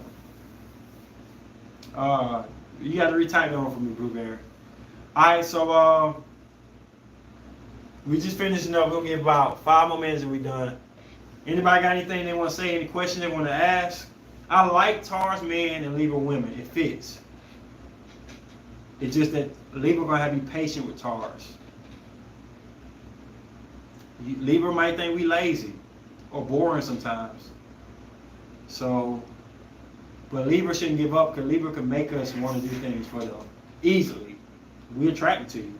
one. You gotta retype that one for me, Blueberry. Alright, so we just finishing up. We'll give about 5 more minutes and we done. Anybody got anything they want to say, any question they want to ask? I like Taurus men and Libra women. It fits. It's just that Libra gonna have to be patient with Taurus. Libra might think we lazy or boring sometimes. So, but Libra shouldn't give up because Libra can make us want to do things for them easily. We're attracted to you.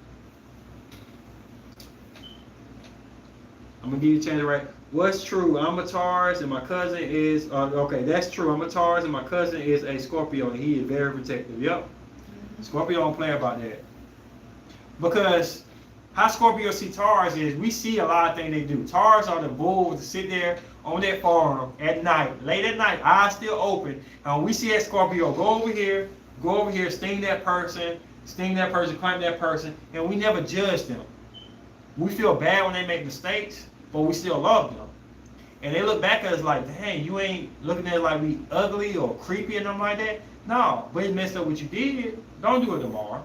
I'm gonna give you a chance to write. What's true? I'm a Taurus and my cousin is okay. That's true. I'm a Taurus and my cousin is a Scorpio and he is very protective. Yep. Scorpio don't play about that. Because how Scorpio see Taurus is we see a lot of things they do. Taurus are the bulls that sit there on that farm at night, late at night, eyes still open, and we see that Scorpio go over here, sting that person, climb that person, and we never judge them. We feel bad when they make mistakes, but we still love them. And they look back at us like, dang, you ain't looking at it like we ugly or creepy and nothing like that. No, but it messed up what you did. Don't do it tomorrow.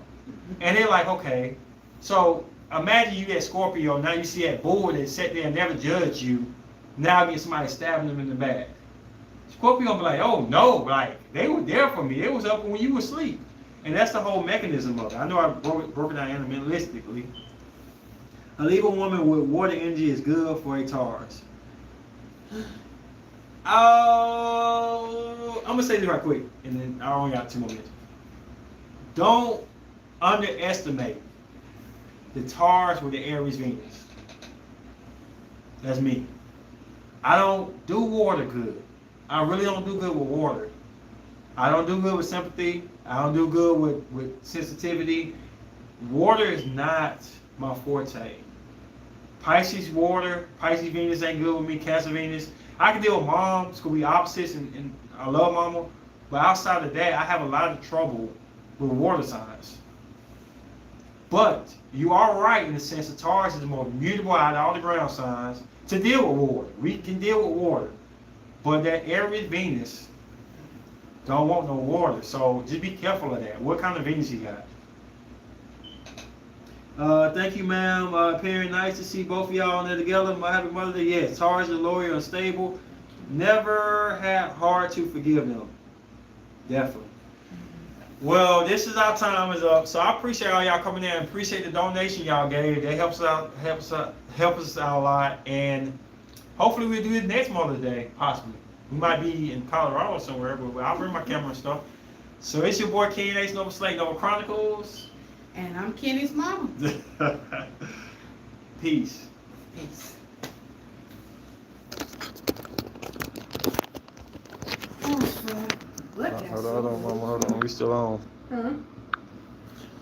And they're like, okay. So imagine you get Scorpio, now you see that bull that sat there and never judged you. Now get somebody stabbing them in the back. Scorpio be like, oh no, like they were there for me. They was up when you were asleep. And that's the whole mechanism of it. I know I broke it down animalistically. A Libra woman with water energy is good for a Taurus. Oh, I'm gonna say this right quick, and then I only got 2 more minutes. Don't underestimate the Taurus with the Aries Venus. That's me. I don't do water good. I really don't do good with water. I don't do good with sympathy. I don't do good with sensitivity. Water is not my forte. Pisces water, Pisces Venus ain't good with me, Cancer Venus. I can deal with mom, it's gonna be opposites, and I love mama. But outside of that, I have a lot of trouble with water signs. But you are right in the sense that Taurus is the most mutable out of all the ground signs to deal with water. We can deal with water. But that Aries Venus don't want no water. So just be careful of that. What kind of Venus you got? Thank you, ma'am. Very nice to see both of y'all on there together. My happy Mother's Day. Yes, Taurus is loyal, unstable. Never had hard to forgive them. Definitely. Well, this is our time is up. So I appreciate all y'all coming in. I appreciate the donation y'all gave. That helps us out a lot. And hopefully we'll do it next Mother's Day, possibly. We might be in Colorado somewhere, but I'll bring my camera and stuff. So it's your boy Ken Ace Nova Slate Nova Chronicles. And I'm Kenny's mama. Peace. Peace. Hold on, mama, hold on. We still on. Huh?